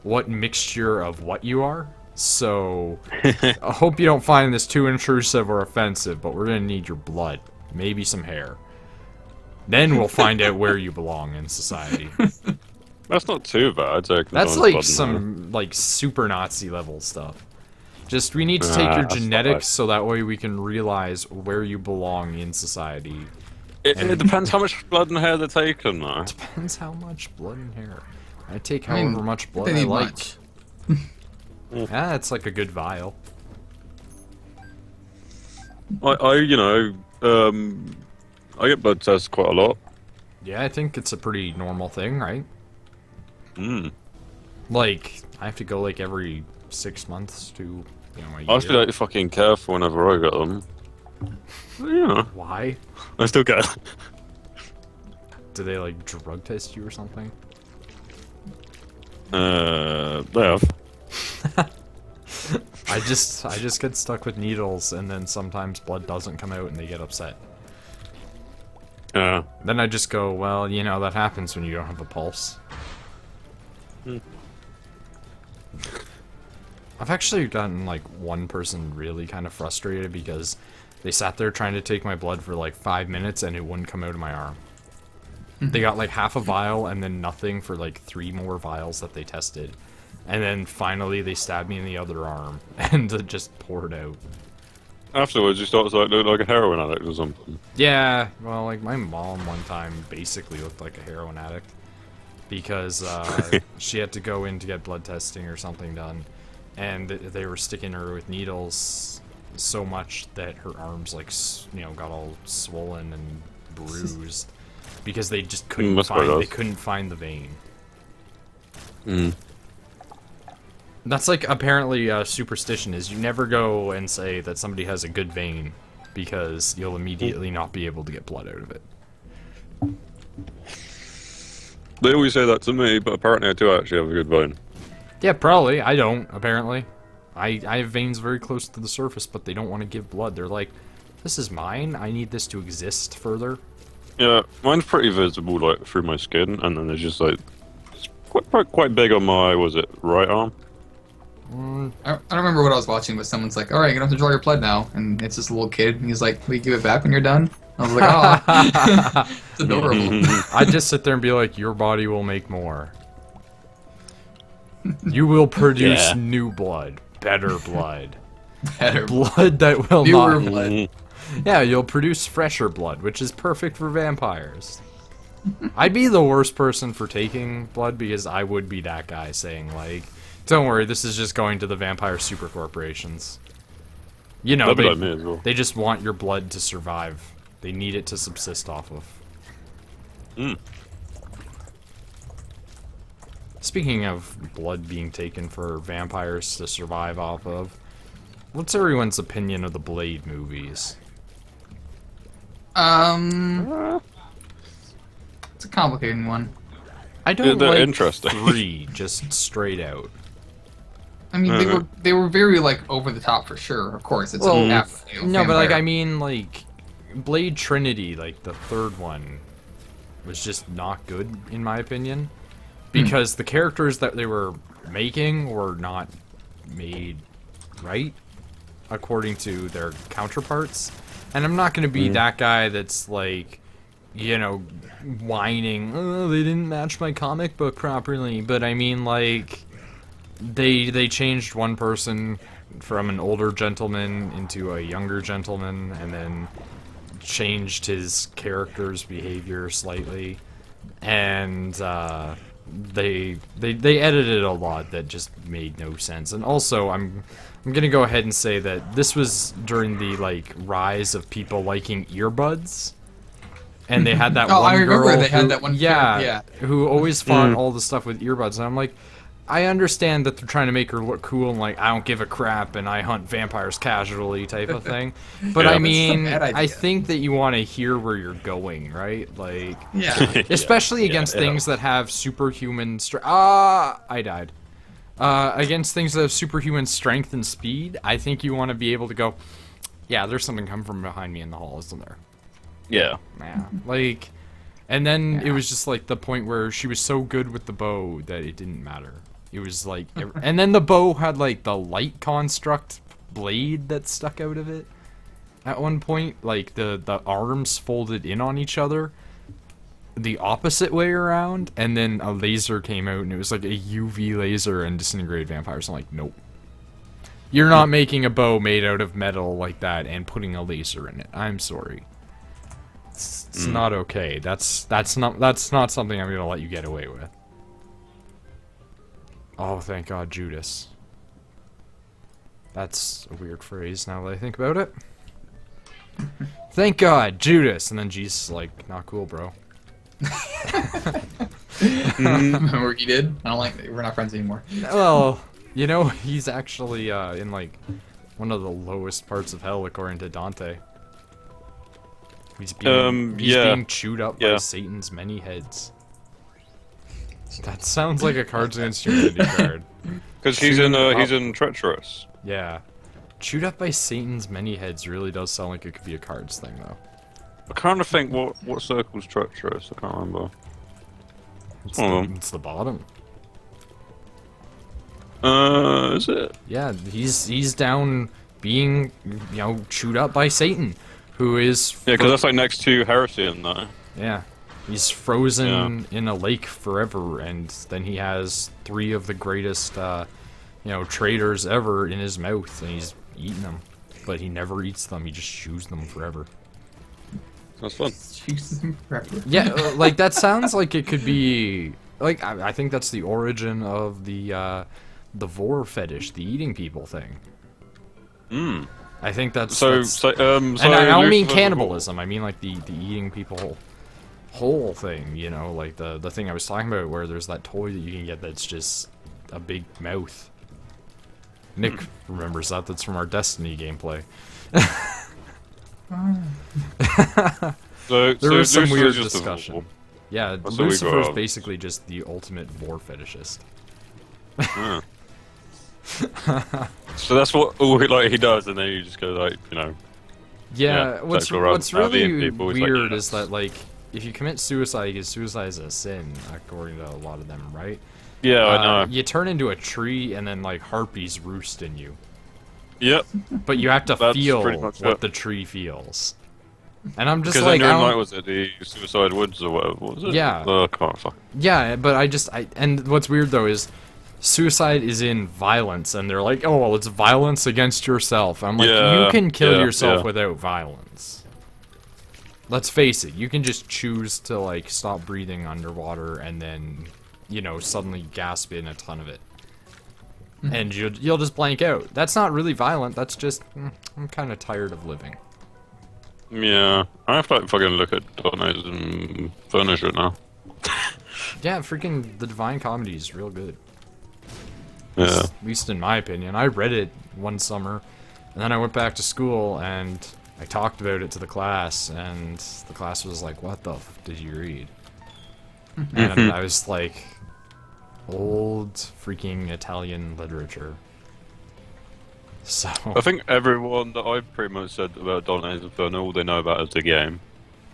what mixture of what you are. So, I hope you don't find this too intrusive or offensive, but we're gonna need your blood. Maybe some hair. Then we'll find out where you belong in society. That's not too bad. That's like some, like, super Nazi level stuff. Just, we need to take your that's genetics fine. so that way we can realize where you belong in society. It depends how much blood and hair they're taking, though. Depends how much blood and hair. I take I mean, however much blood they I need like. much. Yeah, it's like a good vial. You know, I get blood tests quite a lot. Yeah, I think it's a pretty normal thing, right? Mm. Like, I have to go like every 6 months to, you know, a year. I have to be like fucking careful whenever I get them. You know, Why? I still get. Do they like drug test you or something? They have. I just get stuck with needles, and then sometimes blood doesn't come out and they get upset. Yeah. Then I just go, well, you know, that happens when you don't have a pulse. I've actually gotten, like, one person really kind of frustrated because they sat there trying to take my blood for, like, 5 minutes and it wouldn't come out of my arm. They got, like, half a vial and then nothing for, like, 3 more vials that they tested. And then finally they stabbed me in the other arm and it just poured out. Afterwards, you start to like, look like a heroin addict or something. Yeah, well, like, my mom one time basically looked like a heroin addict. Because she had to go in to get blood testing or something done. And they were sticking her with needles so much that her arms, like, you know, got all swollen and bruised. Because they just couldn't find the vein. That's like apparently a superstition is you never go and say that somebody has a good vein because you'll immediately not be able to get blood out of it. They always say that to me, but apparently I do actually have a good vein. Yeah, probably. I don't, apparently. I have veins very close to the surface, but they don't want to give blood. They're like, this is mine. I need this to exist further. Yeah, mine's pretty visible, like, through my skin, and then there's just, like, it's quite big on my, was it, right arm? I don't remember what I was watching, but someone's like, alright, you're gonna have to draw your blood now. And it's this little kid, and he's like, will you give it back when you're done? I was like, oh. It's adorable. I just sit there and be like, your body will make more. You will produce new blood. Better blood. Better blood that will Newer not... blood. Yeah, you'll produce fresher blood, which is perfect for vampires. I'd be the worst person for taking blood because I would be that guy saying, like, don't worry, this is just going to the vampire super corporations. You know, they just want your blood to survive. They need it to subsist off of. Speaking of blood being taken for vampires to survive off of, what's everyone's opinion of the Blade movies? It's a complicated one. I don't they're like interesting. 3, just straight out. I mean, they were very, like, over the top for sure. Of course, it's Well, a no, but, like, I mean, like, Blade Trinity, like, the third one, was just not good, in my opinion. Because the characters that they were making were not made right, according to their counterparts. And I'm not going to be that guy that's, like, you know, whining, oh, they didn't match my comic book properly. But, I mean, like, they changed one person from an older gentleman into a younger gentleman, and then changed his character's behavior slightly. And, they edited a lot that just made no sense. And also, I'm gonna go ahead and say that this was during the, like, rise of people liking earbuds, and they had that one I remember girl they had that one who always fought all the stuff with earbuds, and I'm like, I understand that they're trying to make her look cool and, like, I don't give a crap and I hunt vampires casually type of thing. But I mean, I think that you want to hear where you're going, right? Like, especially against things that have superhuman I died. Against things that have superhuman strength and speed, I think you want to be able to go, yeah, there's something coming from behind me in the hall, isn't there? Yeah. Yeah. Like, and then it was just like the point where she was so good with the bow that it didn't matter. It was like, and then the bow had like the light construct blade that stuck out of it. At one point, like the arms folded in on each other, the opposite way around, and then a laser came out and it was like a UV laser and disintegrated vampires. I'm like, nope. You're not making a bow made out of metal like that and putting a laser in it. I'm sorry. It's not okay. That's not something I'm gonna let you get away with. Oh, thank God, Judas. That's a weird phrase now that I think about it. Thank God, Judas, and then Jesus is like, not cool, bro. Remember what you did? I don't like. We're not friends anymore. Well, you know, he's actually in like one of the lowest parts of hell, according to Dante. He's being chewed up by Satan's many heads. That sounds like a Cards Against Humanity card. Because he's in Treacherous. Yeah. Chewed up by Satan's many heads really does sound like it could be a cards thing, though. I kind of think what circle's Treacherous. I can't remember. It's the bottom. Is it? Yeah, he's down being, you know, chewed up by Satan, who is... Yeah, because that's like next to Heresy in that. Yeah. He's frozen in a lake forever, and then he has 3 of the greatest, you know, traitors ever in his mouth, and he's eating them. But he never eats them, he just chews them forever. That's fun. Chews them forever. Yeah, like, that sounds like it could be... Like, I think that's the origin of the vor fetish, the eating people thing. I think that's... and I don't mean cannibalism, I mean, like, the eating people whole thing, you know, like the thing I was talking about where there's that toy that you can get that's just a big mouth. Nick remembers that's from our Destiny gameplay. There was some weird discussion. Yeah, Lucifer's basically just the ultimate vor fetishist. So that's what all he does, and then you just go like, Yeah, what's sexual really people, it's weird like, is that, like, if you commit suicide, because suicide is a sin, according to a lot of them, right? Yeah, I know. You turn into a tree, and then, like, harpies roost in you. Yep. But you have to That's feel pretty much what it. the tree feels. And I'm just Because like, in I night don't... was it the Suicide Woods or whatever? What was it? Yeah. Oh, come on, fuck. Yeah, but and what's weird, though, is suicide is in violence, and they're like, oh, well, it's violence against yourself. I'm like, Yeah, you can kill yeah, yourself yeah. without violence. Let's face it, you can just choose to, like, stop breathing underwater and then, suddenly gasp in a ton of it. And you'll just blank out. That's not really violent, that's just, I'm kind of tired of living. Yeah, I have to like, fucking look at Donna's and furnish it now. Yeah, freaking The Divine Comedy is real good. Yeah. At least in my opinion. I read it one summer, and then I went back to school, and I talked about it to the class, and the class was like, what the f did you read? And I was like, old freaking Italian literature. So... I think everyone that I've pretty much said about Donna's Inferno, all they know about is the game.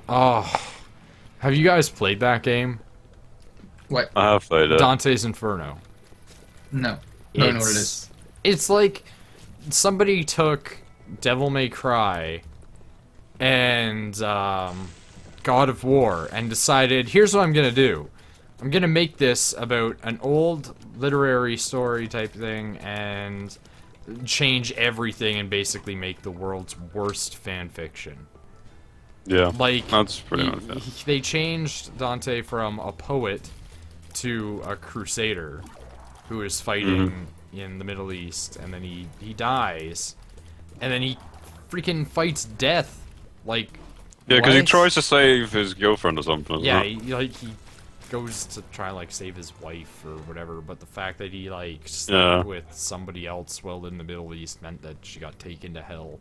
Oh, have you guys played that game? What? I have played it. Dante's Inferno. No. I don't know what it is. It's like somebody took Devil May Cry and God of War and decided, here's what I'm gonna do. I'm gonna make this about an old literary story type thing and change everything and basically make the world's worst fan fiction. Yeah, Like, that's pretty much it. they changed Dante from a poet to a crusader who is fighting in the Middle East, and then he dies, and then he freaking fights death. Like, Yeah, because he what? tries to save his girlfriend or something. Isn't Yeah, it? he goes to try like save his wife or whatever, but the fact that he like slept with somebody else while in the Middle East meant that she got taken to hell.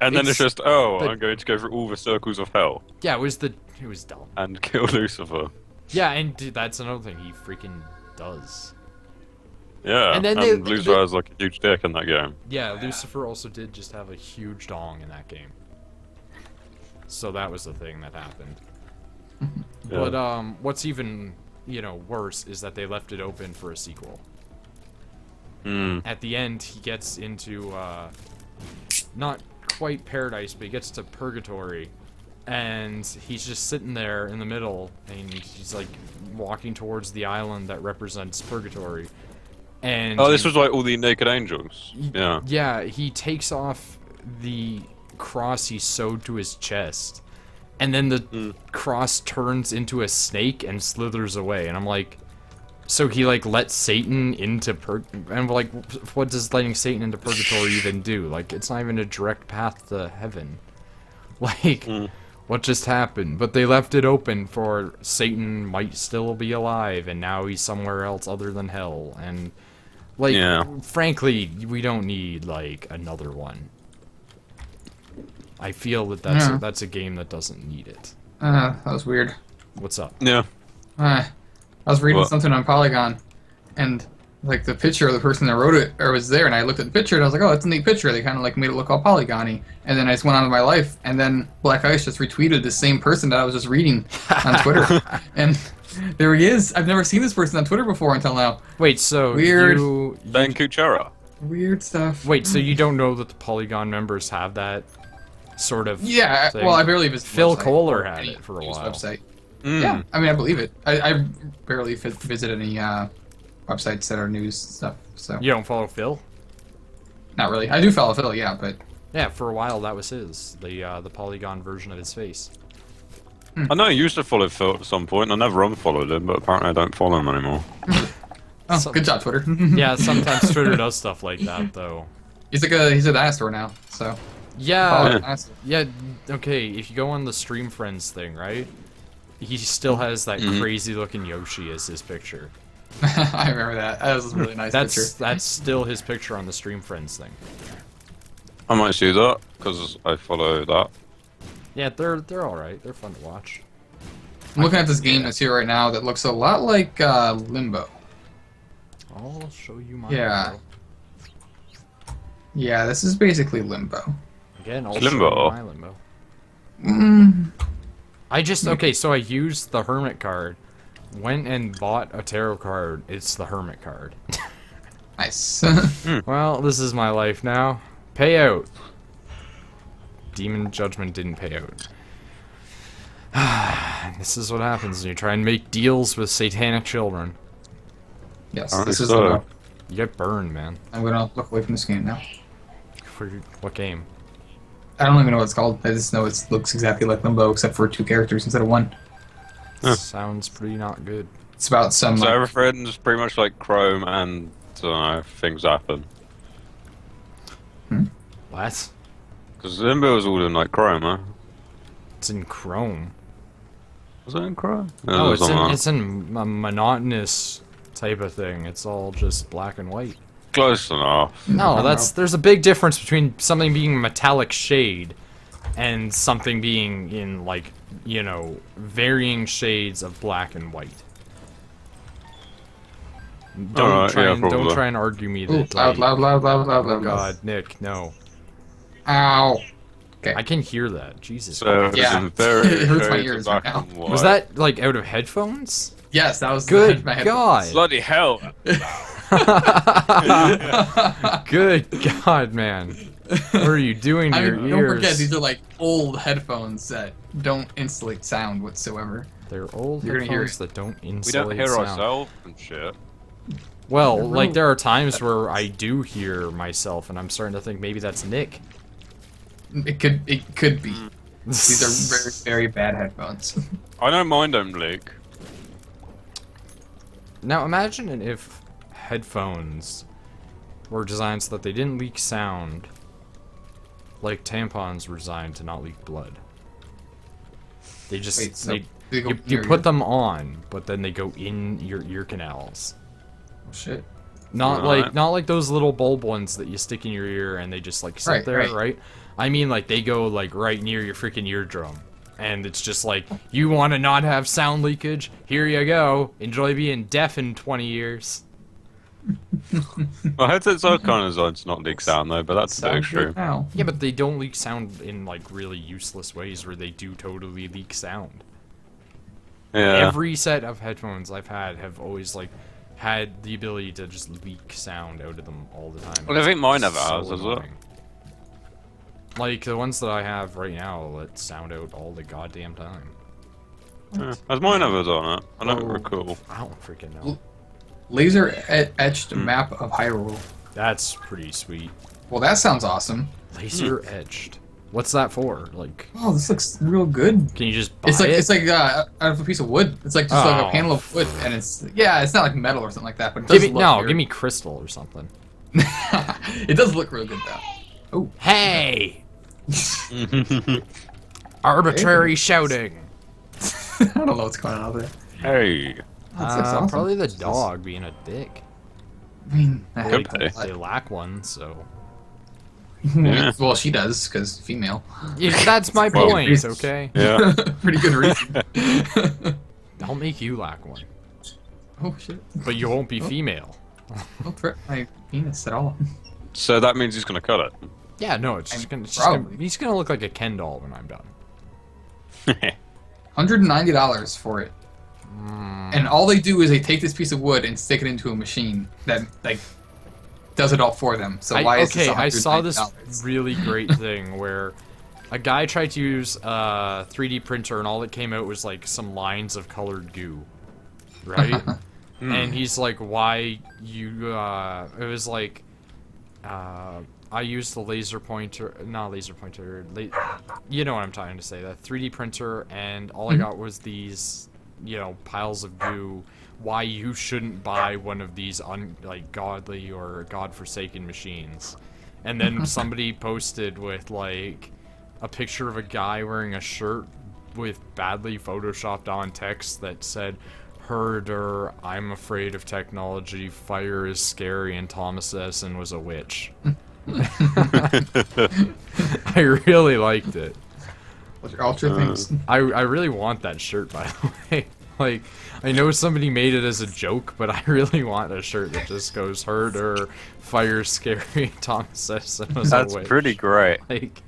And then it's just, oh, the- I'm going to go through all the circles of hell Yeah, it was dumb. and kill Lucifer. Yeah, and dude, that's another thing he freaking does. Yeah, And then Lucifer has like a huge dick in that game. Yeah, Lucifer also did just have a huge dong in that game. So that was the thing that happened. Yeah. But what's even, worse is that they left it open for a sequel. At the end, he gets into not quite paradise, but he gets to purgatory, and he's just sitting there in the middle, and he's like walking towards the island that represents purgatory. And Oh, this was like all the naked angels. Yeah. yeah, he takes off the cross he sewed to his chest, and then the cross turns into a snake and slithers away. And I'm like, so he like let Satan into and like, what does letting Satan into purgatory even do? Like, it's not even a direct path to heaven. Like, what just happened? But they left it open for Satan might still be alive, and now he's somewhere else other than hell. And like, Yeah. frankly, we don't need like another one. I feel that that's a game that doesn't need it. That was weird. What's up? Yeah. I was reading What? something on Polygon, and like the picture of the person that wrote it or was there, and I looked at the picture and I was like, oh, that's a neat picture. They kind of like made it look all polygony, and then I just went on with my life, and then Black Ice just retweeted the same person that I was just reading on Twitter, and there he is. I've never seen this person on Twitter before until now. Wait, so Weird. Ben Kuchera. Weird stuff. Wait, so you don't know that the Polygon members have that sort of Yeah, thing? well, I barely visited the Phil website, Kohler or had any it for a news while. Website. Yeah, I mean, I believe it. I barely visit any websites that are news stuff, so You don't follow Phil? not really. I do follow Phil, yeah, but Yeah, for a while that was the Polygon version of his face. I know I used to follow Phil at some point. I never unfollowed him, but apparently I don't follow him anymore. oh, So- good job, Twitter. Yeah, sometimes Twitter does stuff like that, though. he's a dinosaur now, so follow Yeah, the dinosaur. yeah, okay, if you go on the Stream Friends thing, right? He still has that crazy-looking Yoshi as his picture. I remember that. That was a really nice picture. That's still his picture on the Stream Friends thing. I might see that because I follow that. Yeah, they're all right. They're fun to watch. I'm looking at this game that's here right now that looks a lot like Limbo. I'll show you my Yeah. limbo. Yeah, this is basically limbo. Again, I'll It's show limbo. you my limbo. Mm. I just, okay, so I used the Hermit card. Went and bought a tarot card. It's the Hermit card. Nice. Well, this is my life now. Payout. Demon Judgment didn't pay out. This is what happens when you try and make deals with satanic children. Yes, Alright, this is so- limbo. You get burned, man. I'm gonna look away from this game now. For what game? I don't even know what it's called. I just know it looks exactly like Limbo, except for 2 characters instead of 1. Sounds pretty not good. It's about some. So everything's pretty much like Chrome and things happen. What? Because Limbo was all in like Chrome, huh? It's in Chrome. Was it in Chrome? No, it was on it's in a monotonous type of thing. It's all just black and white. Close enough. No, there's a big difference between something being metallic shade and something being in, like, you know, varying shades of black and white. Don't Alright, try yeah, and don't probably. try and argue me Ooh, that. loud, Like, loud, loud, loud, loud, oh loud. God, Nick, no. Ow. I can hear that. Jesus. So Yeah. it's very It hurts my shades of ears black right now. and white. Was that like out of headphones? Yes, that was Good my head. God. Bloody hell! Good God, man. What are you doing to I your mean, ears? don't forget, these are like old headphones that don't insulate sound whatsoever. They're old You're gonna hear headphones that don't We insulate don't hear sound. ourselves and shit. Well, like there are times where I do hear myself, and I'm starting to think maybe that's Nick. It could be. These are very, very bad headphones. I don't mind them, Blake. Now imagine if headphones were designed so that they didn't leak sound, like tampons were designed to not leak blood. They just Wait, so they go you near put your- them on, but then they go in your ear canals. Oh, shit. Not Alright. like those little bulb ones that you stick in your ear and they just like sit Right, there, right. right? I mean like they go like right near your freaking eardrum. And it's just like, you want to not have sound leakage? Here you go. Enjoy being deaf in 20 years. Well, headsets are kind of designed to not leak sound though, but that's a bit Sounds extreme. good now. Yeah, but they don't leak sound in like really useless ways where they do totally leak sound. Yeah. Every set of headphones I've had have always like had the ability to just leak sound out of them all the time. Well, I think mine It's never has, has it? annoying. Like the ones that I have right now let sound out all the goddamn time. Yeah. Has mine ever done it? I don't Oh. recall. I don't freaking know. Laser etched map of Hyrule. That's pretty sweet. Well, that sounds awesome. Laser etched. What's that for? Like, Oh, this looks real good. can you just buy It's like it? out of a piece of wood. It's like just like Oh. a panel of wood, and it's it's not like metal or something like that. But it does Give me look give me crystal or something. it does look real good though. Hey! Arbitrary shouting. I don't know what's going on out there. Hey. That looks awesome. Probably the dog being a dick. I mean, I Could hate be. They lack one, so. Yeah. Well, she does because female. Yeah, that's my Well, point, reason. okay? Yeah. Pretty good reason. I'll make you lack one. Oh shit! But you won't be female. Don't threaten my penis at all. So that means he's gonna cut it. Yeah, no, it's just I'm gonna, it's just gonna probably- he's gonna look like a Ken doll when I'm done. $190 for it. And all they do is they take this piece of wood and stick it into a machine that like does it all for them. So why is this I saw this $190? really great thing where a guy tried to use a 3D printer and all that came out was like some lines of colored goo, right? And he's like, "Why you?" It was like, I used the laser pointer, not laser pointer. You know what I'm trying to say? That 3D printer, and all I got was these, you know, piles of goo. Why you shouldn't buy one of these like godly or godforsaken machines. And then somebody posted with like a picture of a guy wearing a shirt with badly photoshopped on text that said, "Herder, I'm afraid of technology, fire is scary, and Thomas Edison was a witch." I really liked it. Ultra things. I really want that shirt, by the way. Like, I know somebody made it as a joke, but I really want a shirt that just goes "Hurt or fire scary Thomas Edison was a That's witch." pretty great. Like,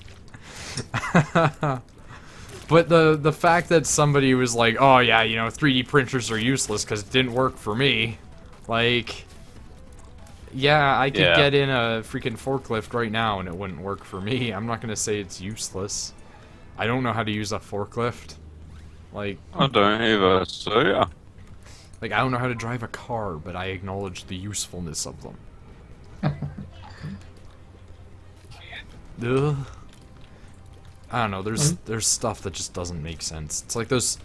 but the fact that somebody was like, "Oh yeah, 3D printers are useless because it didn't work for me," like, yeah, I could get in a freaking forklift right now and it wouldn't work for me. I'm not gonna say it's useless. I don't know how to use a forklift. Like, I don't either, so yeah. Like, I don't know how to drive a car, but I acknowledge the usefulness of them. Ugh. I don't know, there's stuff that just doesn't make sense. It's like those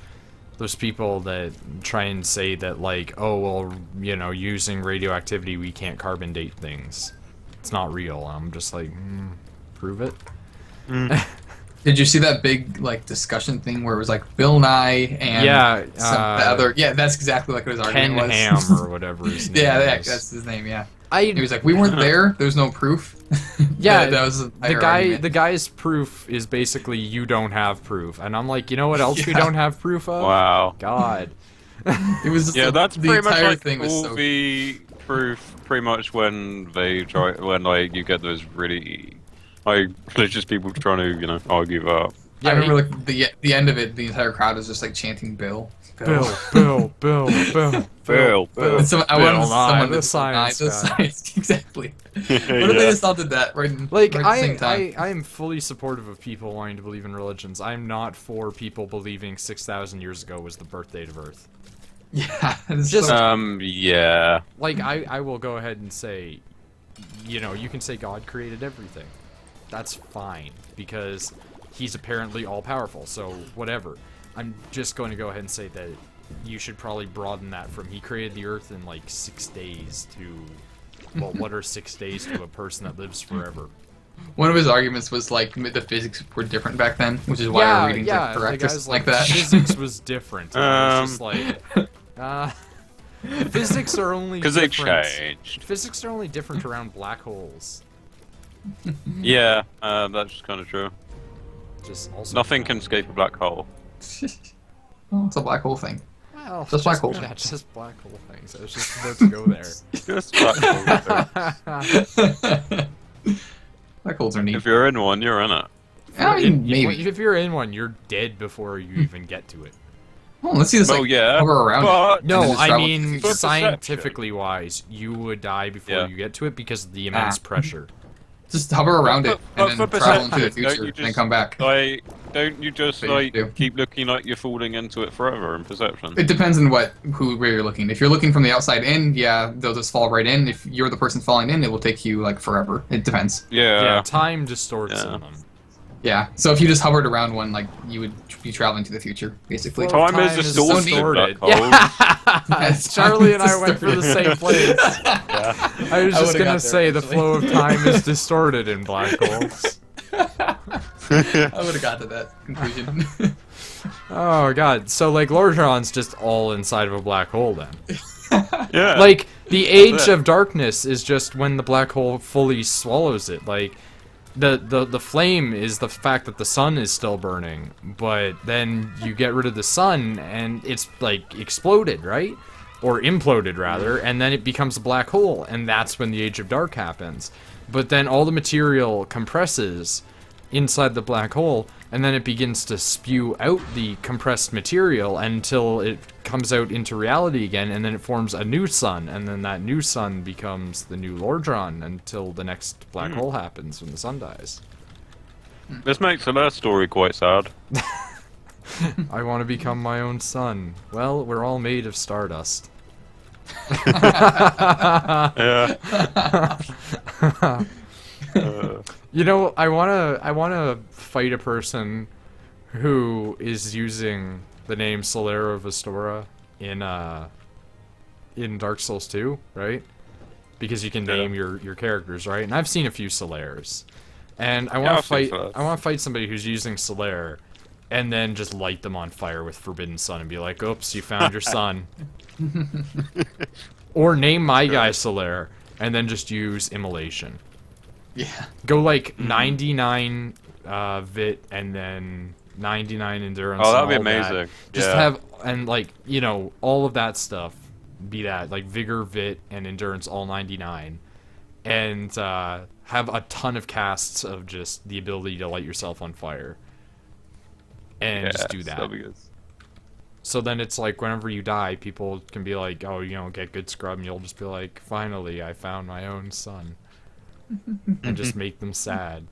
people that try and say that, like, oh, well, using radioactivity, we can't carbon date things. It's not real. I'm just like, prove it? Did you see that big discussion thing where it was like Bill Nye and the other? Yeah, that's exactly like what his argument was. Ken Ham or whatever his name is. That's his name. Yeah. He was like, we weren't there. There's no proof. Yeah, that was the guy's proof is basically you don't have proof, and I'm like, you know what else we don't have proof of? Wow. God. It was just that's the pretty much entire like thing was all so. the proof. Pretty much when you get those really religious people trying to argue that. I remember the end of it, the entire crowd was just like chanting Bill. Bill. So I wanted someone the to science deny the guy. science. Exactly. What if they just all did that right at the same time? I am fully supportive of people wanting to believe in religions. I'm not for people believing 6,000 years ago was the birth date of Earth. Yeah. It's Just yeah. like I will go ahead and say, you can say God created everything. That's fine because he's apparently all powerful. So whatever. I'm just going to go ahead and say that you should probably broaden that from he created the Earth in like 6 days to, well, what are 6 days to a person that lives forever? One of his arguments was like the physics were different back then, which is why our readings are correct, or something like that. Physics was different. And it was just like, physics are only because they changed. Physics are only different around black holes. Yeah, that's kind of true. Just also nothing can escape a black hole. Well, it's a black hole thing. Well, just black holes. Yeah, just black hole things. I was just about to go there. Just black holes. Black holes are neat. If you're in one, you're in it. Maybe. If you're in one, you're dead before you even get to it. Well, let's see this hover around it. No, I mean, scientifically wise, you would die before you get to it because of the immense pressure. Just hover around it and then travel into the future and then come back. Don't you just keep looking like you're falling into it forever in perception? It depends on where you're looking. If you're looking from the outside in, yeah, they'll just fall right in. If you're the person falling in, it will take you like forever. It depends. Yeah, time distorts in them. Yeah, so if you just hovered around one, like, you would be traveling to the future, basically. Time is distorted. Charlie and I went for the same place. I was just gonna say the flow of time is distorted in black holes. I would have got to that conclusion. Oh god, so like Lordron's just all inside of a black hole then. Yeah. Like, the age of darkness is just when the black hole fully swallows it. Like, the flame is the fact that the sun is still burning, but then you get rid of the sun and it's like exploded, right? Or imploded rather, and then it becomes a black hole, and that's when the Age of Dark happens. But then all the material compresses inside the black hole, and then it begins to spew out the compressed material until it comes out into reality again, and then it forms a new sun, and then that new sun becomes the new Lordron until the next black hole happens when the sun dies. This makes the last story quite sad. I want to become my own sun. Well, we're all made of stardust. Yeah. You know, I wanna fight a person who is using the name Solera of Astora in Dark Souls 2, right? Because you can name your characters, right? And I've seen a few Solares. And I want to fight somebody who's using Solaire and then just light them on fire with Forbidden Sun and be like, "Oops, you found your son." Or name my guy Solaire and then just use Immolation. Yeah. Go like 99 Vit and then 99 endurance. Oh, that'd be and all amazing. That. Just Yeah. have, and like, you know, all of that stuff be that. Like vigor, vit, and endurance all 99. And have a ton of casts of just the ability to light yourself on fire. And just do that. That'd be good. So then it's like whenever you die, people can be like, oh, you know, get good scrub, and you'll just be like, finally, I found my own son. And just make them sad.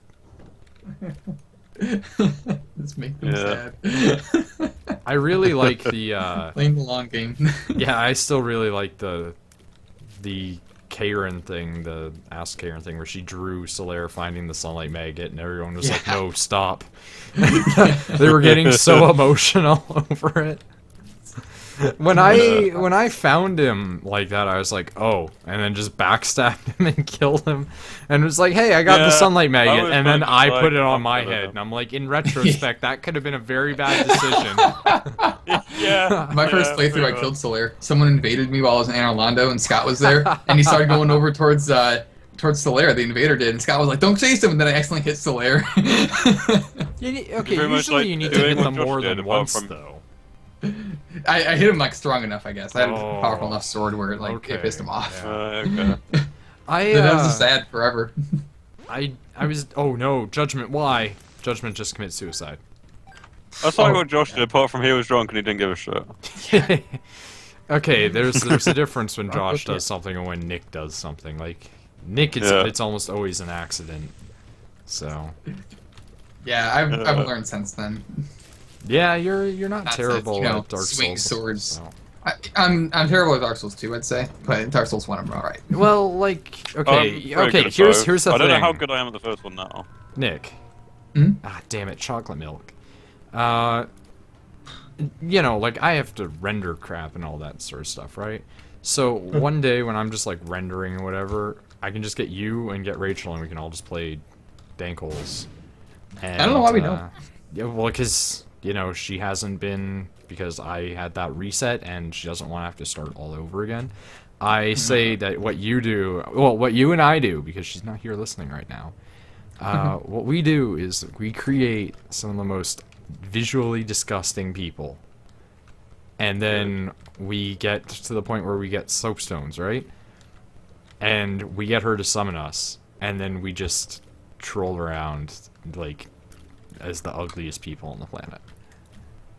Just make them sad. I really like the, playing the long game. yeah, I still really like the Karen thing, the Ask Karen thing, where she drew Solaire finding the sunlight maggot, and everyone was like, no, stop. They were getting so emotional over it. When I found him like that, I was like, oh, and then just backstabbed him and killed him, and it was like, hey, I got the sunlight maggot, and then I put it on my head, and I'm like, in retrospect, that could have been a very bad decision. My first playthrough, I killed Solaire. Someone invaded me while I was in Anne Orlando, and Scott was there, and he started going over towards Solaire. The invader did, and Scott was like, "Don't chase him!" And then I accidentally hit Solaire. Okay, usually you need to hit them more than once, though. I hit him like strong enough, I guess. I had a powerful enough sword where it it pissed him off. Okay. That was just sad forever. I was no, Judgment. Why? Judgment just commits suicide. That's like what Josh did, apart from he was drunk and he didn't give a shit. Okay, there's a difference when Josh does something and when Nick does something. Like Nick, it's almost always an accident. So. Yeah, I've learned since then. Yeah, you're not terrible at Dark swing Souls. Swords. So. I'm terrible at Dark Souls 2, I'd say, but Dark Souls 1 I'm alright. Well, like, okay, here's the thing. I don't know how good I am at the first one now. Nick. Hmm? Ah, damn it, chocolate milk. You know, like, I have to render crap and all that sort of stuff, right? So, one day when I'm just, like, rendering or whatever, I can just get you and get Rachel and we can all just play Dank Holes. And, I don't know why we don't. Yeah, well, because, you know, she hasn't been, because I had that reset and she doesn't want to have to start all over again. I say that what you do, well, what you and I do, because she's not here listening right now, what we do is we create some of the most visually disgusting people. And then we get to the point where we get soapstones, right? And we get her to summon us. And then we just troll around, like, as the ugliest people on the planet.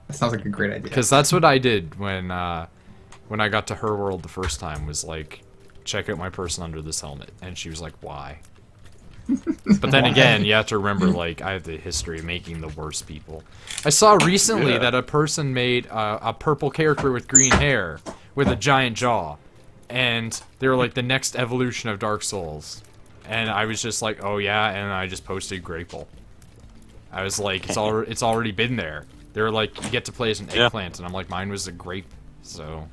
That sounds like a great idea. Because that's what I did when I got to her world the first time, was like, check out my person under this helmet. And she was like, why? But then again, you have to remember, like, I have the history of making the worst people. I saw recently that a person made a purple character with green hair with a giant jaw. And they were like the next evolution of Dark Souls. And I was just like, oh yeah, and I just posted Grapple. I was like, it's already been there. They were like, you get to play as an eggplant, and I'm like, mine was a grape. So,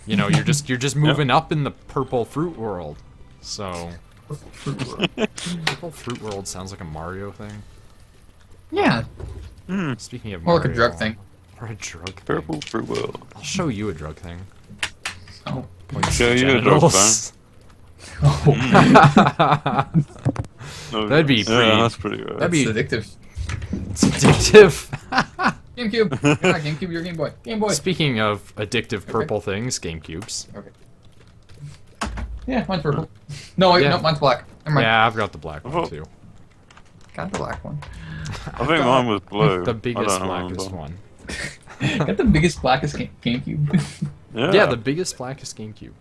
you know, you're just moving up in the purple fruit world. So, purple fruit world sounds like a Mario thing. Yeah. Speaking of More Mario, like a drug thing. or a drug thing. Purple fruit world. I'll show you a drug thing. Oh. Show you a drug thing. That'd be pretty. Yeah, that's pretty right. That'd be addictive. It's addictive. GameCube. You're not GameCube, you're Game Boy. Game Boy. Speaking of addictive purple things, GameCubes. Okay. Yeah, mine's purple. No, wait, no, mine's black. Never mind. Yeah, I've got the black one too. Got the black one. I think mine was blue. The biggest, I don't blackest remember. one. Got the biggest, blackest GameCube. Yeah, the biggest, blackest GameCube.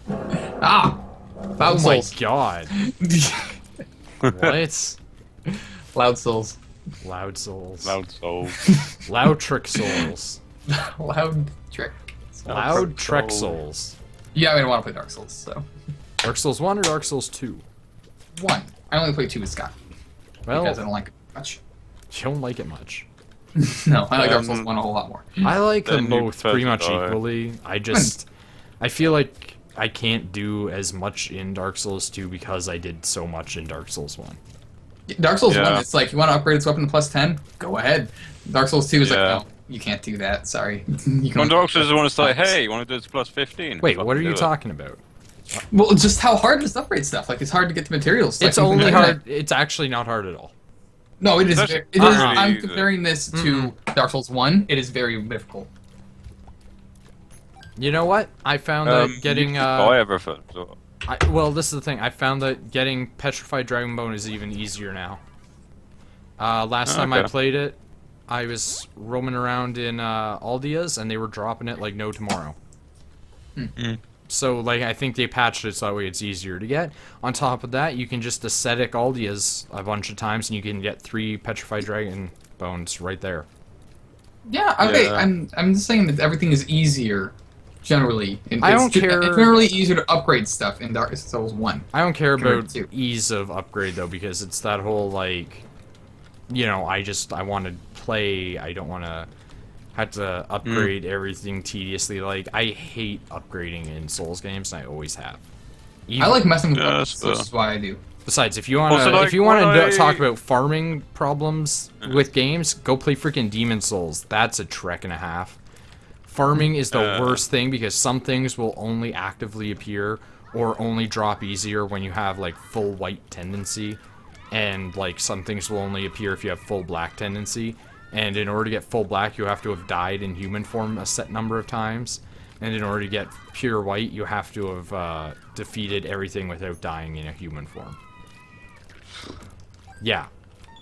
Ah! Loud Oh my Souls. god. What? Loud Souls. Loud Souls. Loud Souls. Loud Trick Souls. Loud Trick. Loud Trek Souls. Yeah, I don't want to play Dark Souls, so. Dark Souls 1 or Dark Souls 2? 1. I only play 2 with Scott. Well, Because I don't like it much. you don't like it much. No, I like Dark Souls 1 a whole lot more. I like them Then you both pretty much prefer to die. equally. I feel like I can't do as much in Dark Souls 2 because I did so much in Dark Souls 1. Dark Souls 1, Yeah. it's like, you want to upgrade its weapon to plus 10? Go ahead. Dark Souls 2 is like, Yeah. no, you can't do that, sorry. You When can Dark Souls want to say, hey, you want to do this plus 15? Wait, Fucking what are do you it. talking about? Well, just how hard it is to upgrade stuff. Like, it's hard to get the materials. It's Like, only like, hard. It's actually not hard at all. No, it is. That's It is. really I'm easy. comparing this to Dark Souls 1. It is very difficult. You know what? I found that getting you can buy everything. So. well, this is the thing. I found that getting Petrified Dragon Bone is even easier now. Last time I played it, I was roaming around in Aldia's, and they were dropping it like no tomorrow. So, like, I think they patched it so that way it's easier to get. On top of that, you can just ascetic Aldia's a bunch of times, and you can get 3 Petrified Dragon Bones right there. Yeah, okay. Yeah. I'm just saying that everything is easier, generally. I don't care. It's generally easier to upgrade stuff in Dark Souls 1. I don't care compared about to 2. ease of upgrade, though, because it's that whole, like, you know, I want to play, I don't want to have to upgrade everything tediously. Like, I hate upgrading in Souls games, and I always have. I like messing with Yeah, weapons, that's which is why I do. Besides, if you want Also, to, like, if you want to when talk I- about farming problems with games, go play freaking Demon Souls. That's a trek and a half. Farming is the worst thing because some things will only actively appear or only drop easier when you have like full white tendency, and like some things will only appear if you have full black tendency. And in order to get full black, you have to have died in human form a set number of times. And in order to get pure white, you have to have defeated everything without dying in a human form. Yeah,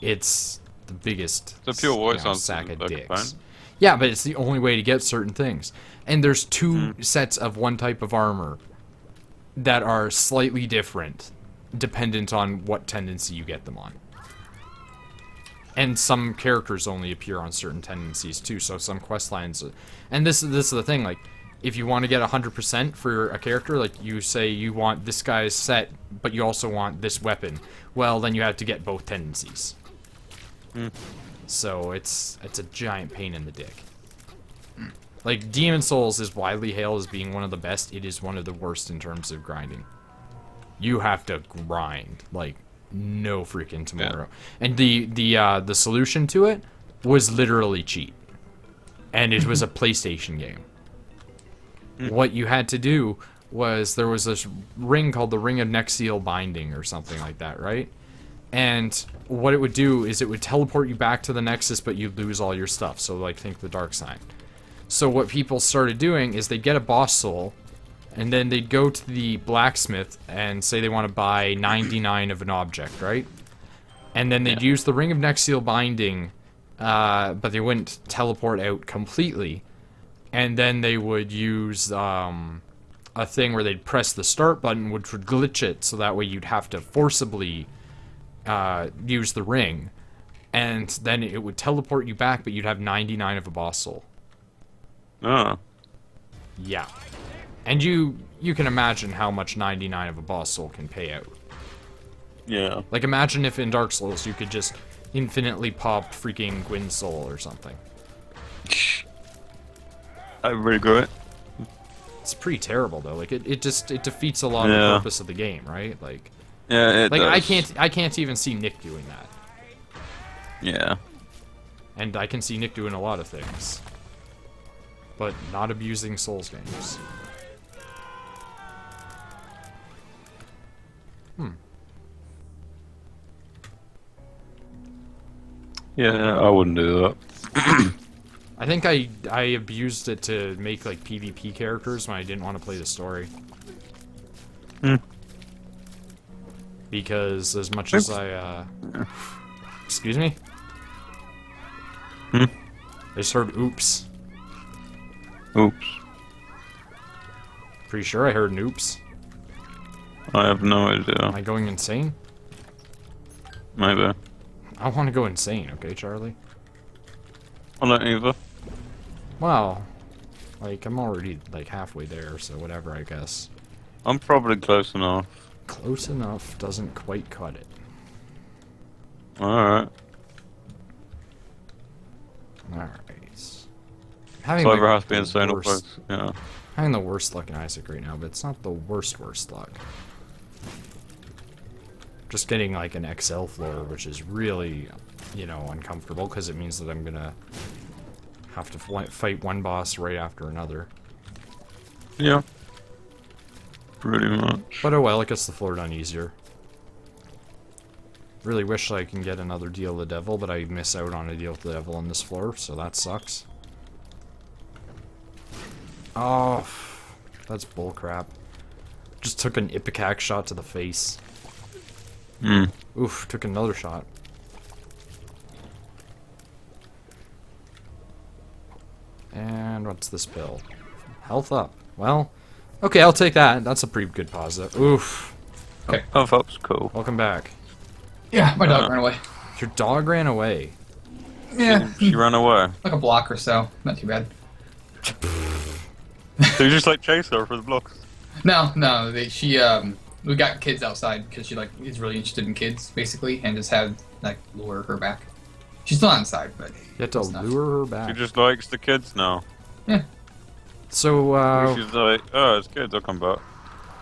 it's the biggest The pure white you know, sounds sack of like a dicks. pain. Yeah, but it's the only way to get certain things. And there's 2 sets of one type of armor that are slightly different, dependent on what tendency you get them on. And some characters only appear on certain tendencies too, so some quest lines... And this is the thing, like, if you want to get 100% for a character, like, you say you want this guy's set, but you also want this weapon, well, then you have to get both tendencies. So it's a giant pain in the dick. Like, Demon Souls is widely hailed as being one of the best. It is one of the worst in terms of grinding. You have to grind, like, no freaking tomorrow. Yeah. And the solution to it was literally cheat. And it was a PlayStation game. What you had to do was, there was this ring called the Ring of Nexial Binding or something like that, right? And what it would do is it would teleport you back to the Nexus, but you'd lose all your stuff. So, like, think the Dark Sign. So what people started doing is they'd get a boss soul, and then they'd go to the blacksmith and say they want to buy 99 of an object, right? And then they'd use the Ring of Nexial Binding, but they wouldn't teleport out completely. And then they would use a thing where they'd press the start button, which would glitch it, so that way you'd have to forcibly use the ring. And then it would teleport you back, but you'd have 99 of a boss soul. Oh. Yeah. And you can imagine how much 99 of a boss soul can pay out. Yeah. Like, imagine if in Dark Souls you could just infinitely pop freaking Gwyn's soul or something. That'd be really great. It's pretty terrible though. Like, it defeats a lot of the purpose of the game, right? Like, Yeah, it like does. I can't even see Nick doing that. Yeah. And I can see Nick doing a lot of things. But not abusing Souls games. Yeah, I wouldn't do that. I think I abused it to make, like, PvP characters when I didn't want to play the story. Because as much as I, Excuse me? I just heard oops. Oops. Pretty sure I heard an oops. I have no Am idea. I going insane? Maybe. I want to go insane, okay, Charlie? I don't either. Well, like, I'm already, like, halfway there, so whatever, I guess. I'm probably close enough. Close enough doesn't quite cut it. Alright. Alright. Having, So either like, has to be the insane or worst- close. Yeah. having the worst luck in Isaac right now, but it's not the worst luck. Just getting, like, an XL floor, which is really, you know, uncomfortable, because it means that I'm gonna have to fight one boss right after another. Yeah. Pretty much. But oh well, it gets the floor done easier. Really wish I can get another Deal with the Devil, but I miss out on a Deal with the Devil on this floor, so that sucks. Oh, that's bullcrap. Just took an Ipecac shot to the face. Oof, took another shot. And what's this pill? Health up. Well, okay, I'll take that. That's a pretty good positive. Oof. Okay. Health up's cool. Welcome back. Yeah, my dog ran away. Your dog ran away. Yeah, She ran away. like a block or so. Not too bad. So you just like chase her for the blocks? No, we got kids outside because she like is really interested in kids basically, and just had like lure her back. She's still inside, but You have to it's not. lure her She back. just likes the kids now. Yeah, So, She's like, oh, it's kids, I'll come back.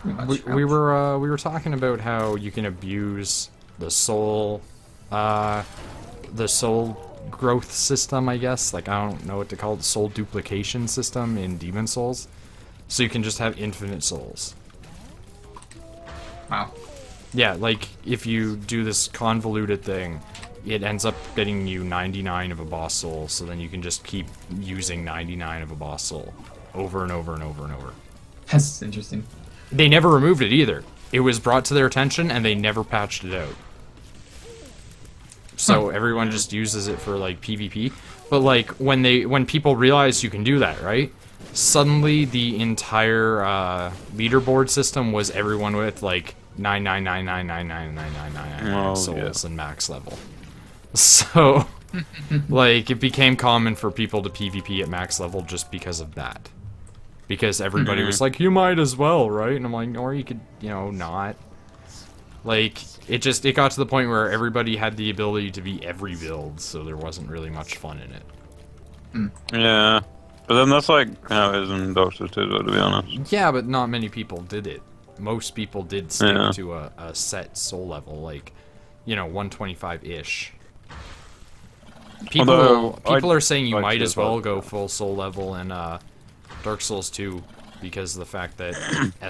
pretty much. we were talking about how you can abuse the soul growth system, I guess. Like, I don't know what to call it, the soul duplication system in Demon Souls. So you can just have infinite souls. Wow. Yeah, like, if you do this convoluted thing, it ends up getting you 99 of a boss soul, so then you can just keep using 99 of a boss soul over and over and over and over. That's interesting. They never removed it either. It was brought to their attention, and they never patched it out. So everyone just uses it for, like, PvP. But, like, when people realize you can do that, right? Suddenly the entire leaderboard system was everyone with, like, 999999999 souls and max level. So, like, it became common for people to PvP at max level just because of that. Because everybody was like, you might as well, right? And I'm like, or you could, you know, not. Like, it got to the point where everybody had the ability to be every build, so there wasn't really much fun in it. Yeah. But then that's like how it is in Dark Souls 2, to be honest. Yeah, but not many people did it. Most people did stick to a set soul level, like, you know, 125-ish. People are saying you might as well go full soul level in Dark Souls 2 because of the fact that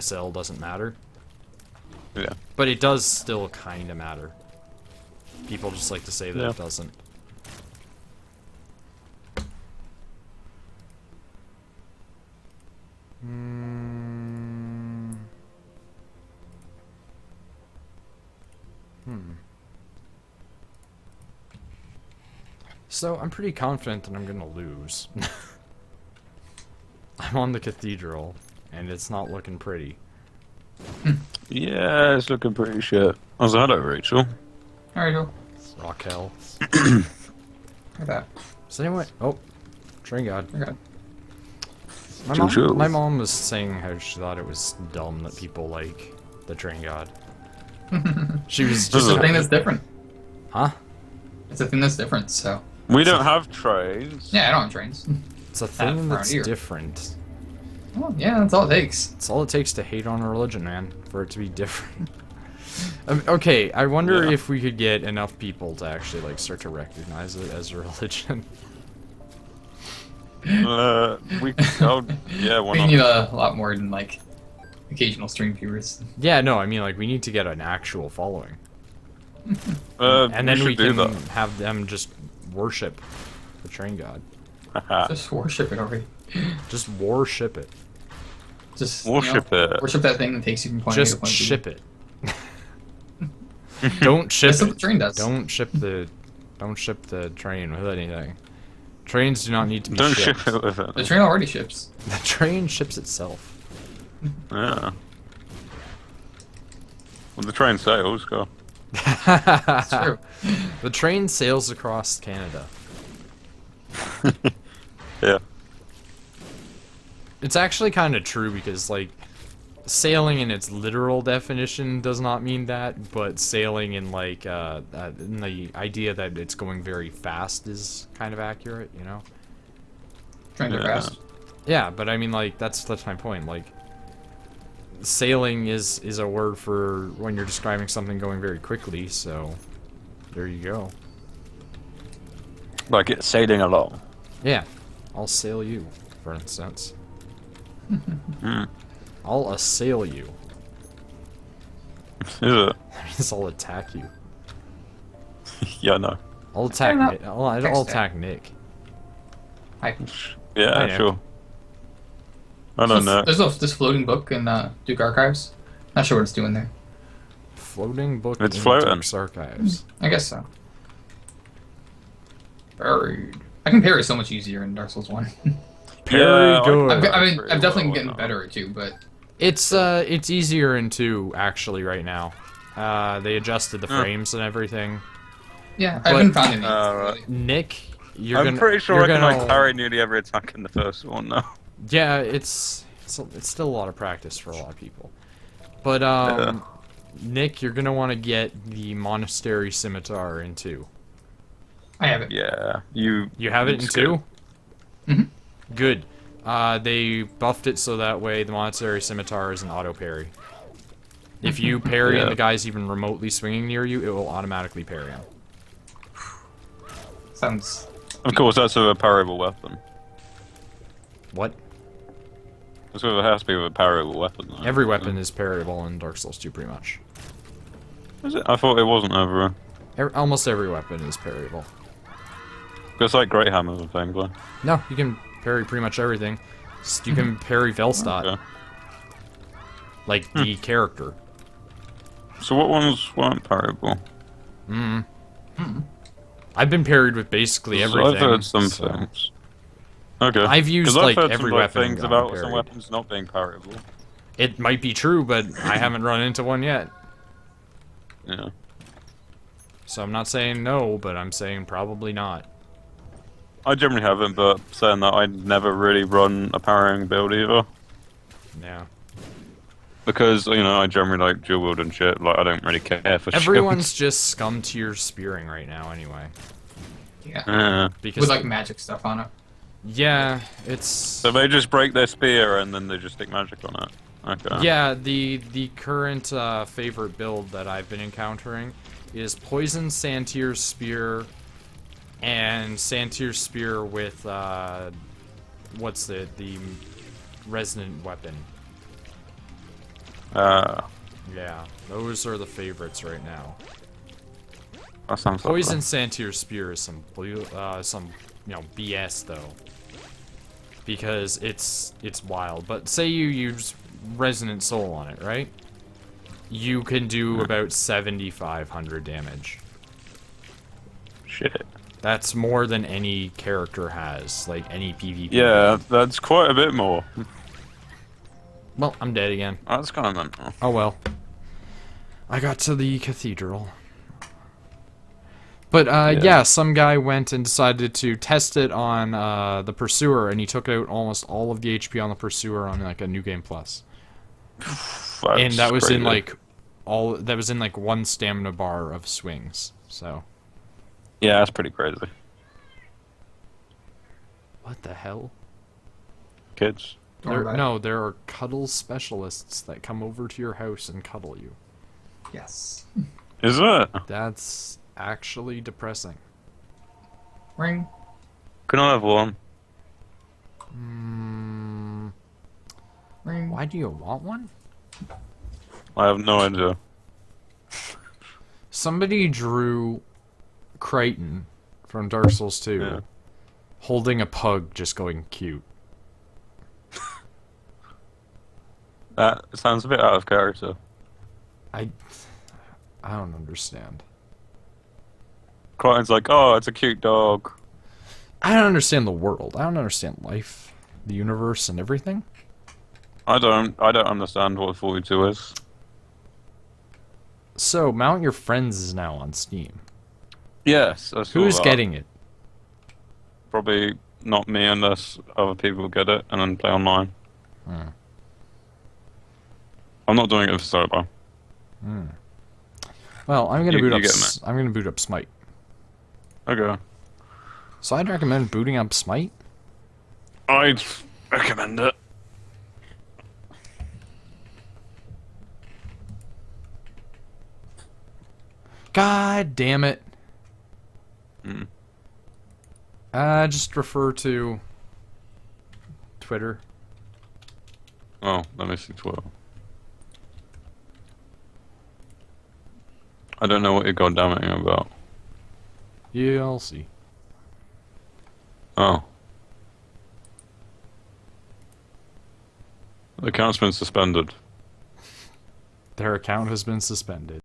SL doesn't matter. Yeah. But it does still kind of matter. People just like to say that it doesn't. So, I'm pretty confident that I'm gonna lose. I'm on the cathedral, and it's not looking pretty. Yeah, it's looking pretty shit. Oh, so hello, Rachel. Alright, go. Raquel. Look at that. Does anyone... Oh, Train God. Okay. My mom was saying how she thought it was dumb that people like the Train God. She was It's just... a thing that's different. Huh? It's a thing that's different, so. We don't have trains. Yeah, I don't have trains. It's a thing around that's here. different. Well, yeah, that's all it takes. It's all it takes to hate on a religion, man, for it to be different. Okay, I wonder if we could get enough people to actually, like, start to recognize it as a religion. Yeah, why We not? need a lot more than, like, occasional stream viewers. Yeah, no, I mean, like, we need to get an actual following. And then we should do can have them just worship the Train God. that. Just worship it already. Just worship it. Just Worship it. Worship that thing that takes you from point A to Just point B. ship it. Don't ship That's what it. the train does. Don't ship the train with anything. Trains do not need to be Don't shipped. ship it with it. The train already ships. The train ships itself. Yeah. Well, the train sails, go. It's true. The train sails across Canada. Yeah. It's actually kind of true because, like, sailing in its literal definition does not mean that, but sailing in, like, in the idea that it's going very fast is kind of accurate, you know? Trains are fast. Yeah, but I mean, like, that's my point. Like, sailing is a word for when you're describing something going very quickly, so there you go. Like it's sailing along. Yeah, I'll sail you, for instance. I'll assail you. Is it? That means I'll attack you. Yeah, no. I'll attack Fair Nick. enough. I'll attack Nick. I, Yeah, yeah. sure. I don't know. there's this floating book in Duke Archives. Not sure what it's doing there. Floating book It's in floating. Duke's archives. I guess so. Buried. I can parry so much easier in Dark Souls 1. Very Yeah, good. I'm definitely getting better at 2, but It's easier in 2 actually right now. They adjusted the frames and everything. yeah, I haven't found any. right. Nick, you're I'm gonna. pretty sure you're I can gonna, like parry nearly every attack in the first one now. Yeah, it's still a lot of practice for a lot of people. But Nick, you're gonna want to get the Monastery Scimitar in 2. I have it. Yeah, You have it in 2? Mhm. Good. They buffed it so that way the Monastery Scimitar is an auto parry. If you parry Yeah. and the guy's even remotely swinging near you, it will automatically parry him. Sounds. of course that's with a parryable weapon. What? That's with it has to be with a parryable weapon. Though. Every weapon is parryable in Dark Souls 2, pretty much. Is it? I thought it wasn't ever. Almost every weapon is parryable. It's like great hammers and things, like. No, you can parry pretty much everything. You can parry Velstadt, Okay. like the character. So what ones weren't parryable? I've been parried with basically everything. I've heard some so- things. Okay. I've used, 'Cause I've like, heard every some, weapon and things gotten about some parried. weapons not being parryable. It might be true, but I haven't run into one yet. Yeah. So I'm not saying no, but I'm saying probably not. I generally haven't, but saying that I never really run a parrying build either. Yeah. Because, you know, I generally like dual wield and shit, like I don't really care for Everyone's shields. just scum tier spearing right now anyway. Yeah. Yeah. Because With like magic stuff on it. yeah, it's So they just break their spear and then they just stick magic on it. Okay. yeah, the current favorite build that I've been encountering is Poison Santier's Spear and Santier's Spear with what's the resonant weapon. Yeah, those are the favorites right now. That sounds like Poison fun. Santier's Spear is some BS though, because it's wild. But say you use Resonant Soul on it, right? You can do about 7,500 damage. Shit. That's more than any character has, like any PvP. Yeah, that's quite a bit more. Well, I'm dead again. That's kind of mental. Oh well. I got to the cathedral. But yeah, some guy went and decided to test it on the Pursuer, and he took out almost all of the HP on the Pursuer on like a New Game Plus. And that was in like one stamina bar of swings. So Yeah, that's pretty crazy. what the hell? Kids. Don't worry about it. No, there are cuddle specialists that come over to your house and cuddle you. Yes. Is it? That's actually depressing. Ring. Can I have one? Ring. Why do you want one? I have no idea. Somebody drew Crichton from Dark Souls 2 Yeah. holding a pug just going cute. That sounds a bit out of character. I don't understand. Crichton's like, oh, it's a cute dog. I don't understand the world. I don't understand life, the universe, and everything. I don't understand what 42 is. So, Mount Your Friends is now on Steam. Yes, I saw Who's that. getting it? Probably not me unless other people get it and then play online. I'm not doing it for solo. Well, I'm gonna You get me. I'm gonna boot up Smite. Okay. So I'd recommend booting up Smite. I'd recommend it. God damn it. Hmm. Just refer to Twitter. Oh, let me see 12. I don't know what you're goddamming about. You'll see. Oh. The account's been suspended. Their account has been suspended.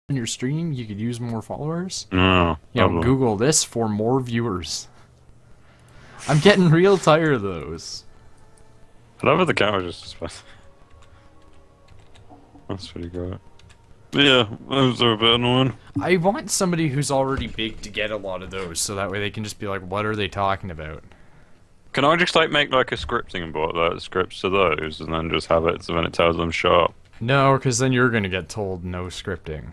In your stream, you could use more followers. No. You know, probably. Google this for more viewers. I'm getting real tired of those. I love how the account was just suspended. That's pretty great. But yeah, those are a bit annoying. I want somebody who's already big to get a lot of those, so that way they can just be like, what are they talking about? Can I just like make like a scripting bot that scripts to those and then just have it so when it tells them shut up? No, because then you're gonna get told no scripting.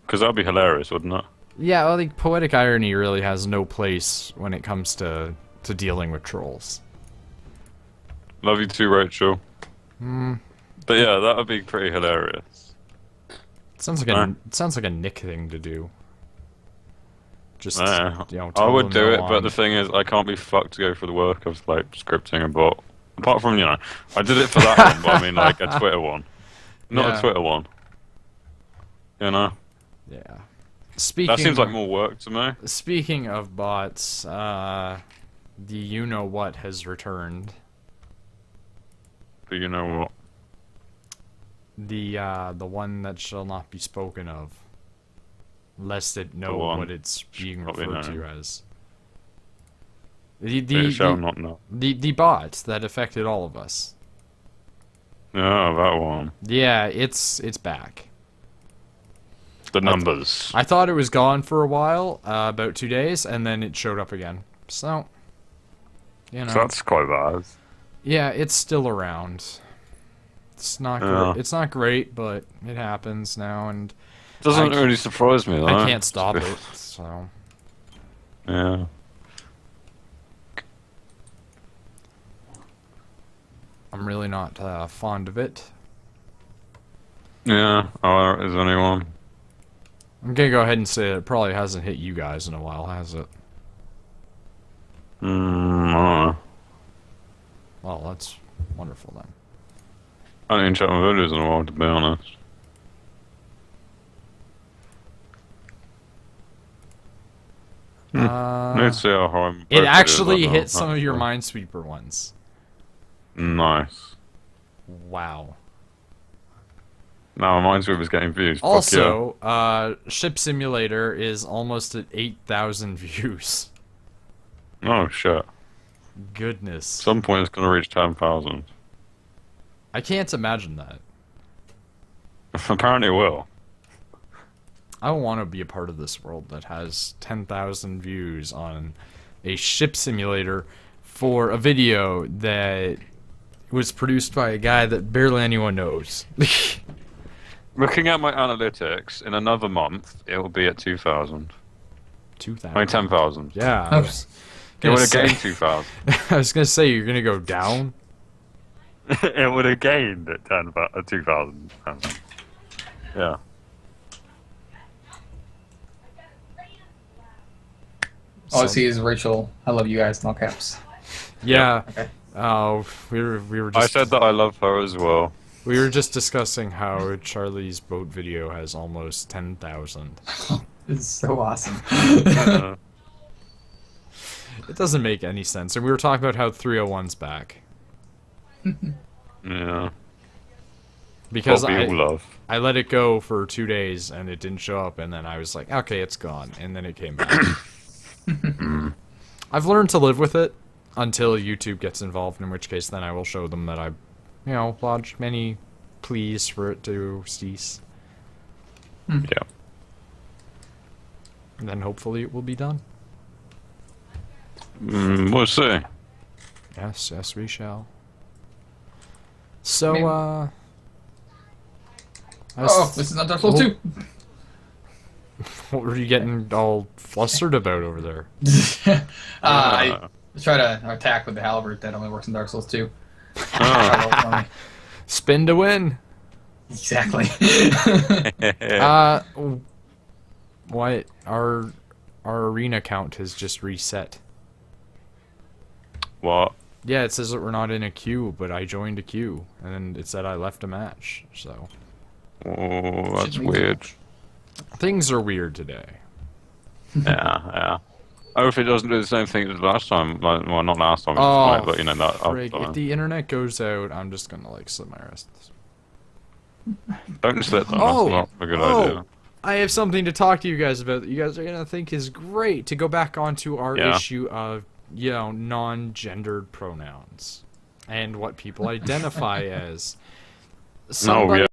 Because that'd be hilarious, wouldn't it? Yeah, well, like, poetic irony really has no place when it comes to dealing with trolls. Love you too, Rachel. Hmm. But yeah, that would be pretty hilarious. Sounds like a Nick thing to do. Just you know, I tell would them do no it, but on- the thing is, I can't be fucked to go through the work of like scripting a bot. Apart from, you know, I did it for that one, but I mean like a Twitter one, not Yeah. a Twitter one. You know, Yeah. Speaking that seems like more work to me. Speaking of bots, the you know what has returned. But you know what? The one that shall not be spoken of, lest it know one what it's being probably referred to know. as. It shall not know. The bot that affected all of us. Yeah, that one. Yeah, it's back. The numbers. I thought it was gone for a while, about 2 days, and then it showed up again. So, you know. So that's quite bad. Yeah, it's still around. It's not Yeah. it's not great, but it happens now, and Doesn't I- really surprise me though. I can't stop it. So Yeah. I'm really not fond of it. Yeah. Oh, is anyone? I'm gonna go ahead and say it probably hasn't hit you guys in a while, has it? I don't know. Well, that's wonderful then. I didn't check my videos in a while, to be honest. Let's see how high my It videos actually are now. hit some of your That's Minesweeper ones. nice. Wow. No, Minesweeper was getting views. Fuck Also, Ship Simulator is almost at 8,000 views. yeah. Oh shit. Goodness. Some point it's gonna reach 10,000. I can't imagine that. Apparently it will. I want to be a part of this world that has 10,000 views on a ship simulator for a video that was produced by a guy that barely anyone knows. Looking at my analytics, in another month it will be at 2,000. 2,000. I mean 10,000. Yeah. I was It gonna would have say, gained 2,000. I was gonna say you're gonna go down. It would have gained at 2,000. Yeah. All I see is Rachel. I love you guys in all caps. Yeah. Okay. Oh, we were I just said that I love her as well. we were just discussing how Charlie's boat video has almost 10,000. This is so awesome. Yeah. It doesn't make any sense. And we were talking about how 301's back Yeah. because What we all love. I let it go for 2 days and it didn't show up, and then I was like, okay, it's gone, and then it came back. I've learned to live with it until YouTube gets involved, in which case then I will show them that I, lodged many pleas for it to cease. Yeah. And then hopefully it will be done. We'll see. Yes, we shall. So, Maybe. This is not Dark Souls 2. What were you getting all flustered about over there? I try to attack with the halberd. That only works in Dark Souls 2. Oh. Spin to win! Exactly. What? Our arena count has just reset. What? Yeah, it says that we're not in a queue, but I joined a queue, and then it said I left a match, so... Oh, that's weird. Things are weird today. Yeah. Oh, if it doesn't do the same thing as last time, like, well, not last time, but you know that. Frig, if the internet goes out, I'm just gonna like slit my wrists. Don't slit them. Oh, That's not a good idea. I have something to talk to you guys about that you guys are gonna think is great. To go back onto our issue of, you know, non-gendered pronouns and what people identify as. Somebody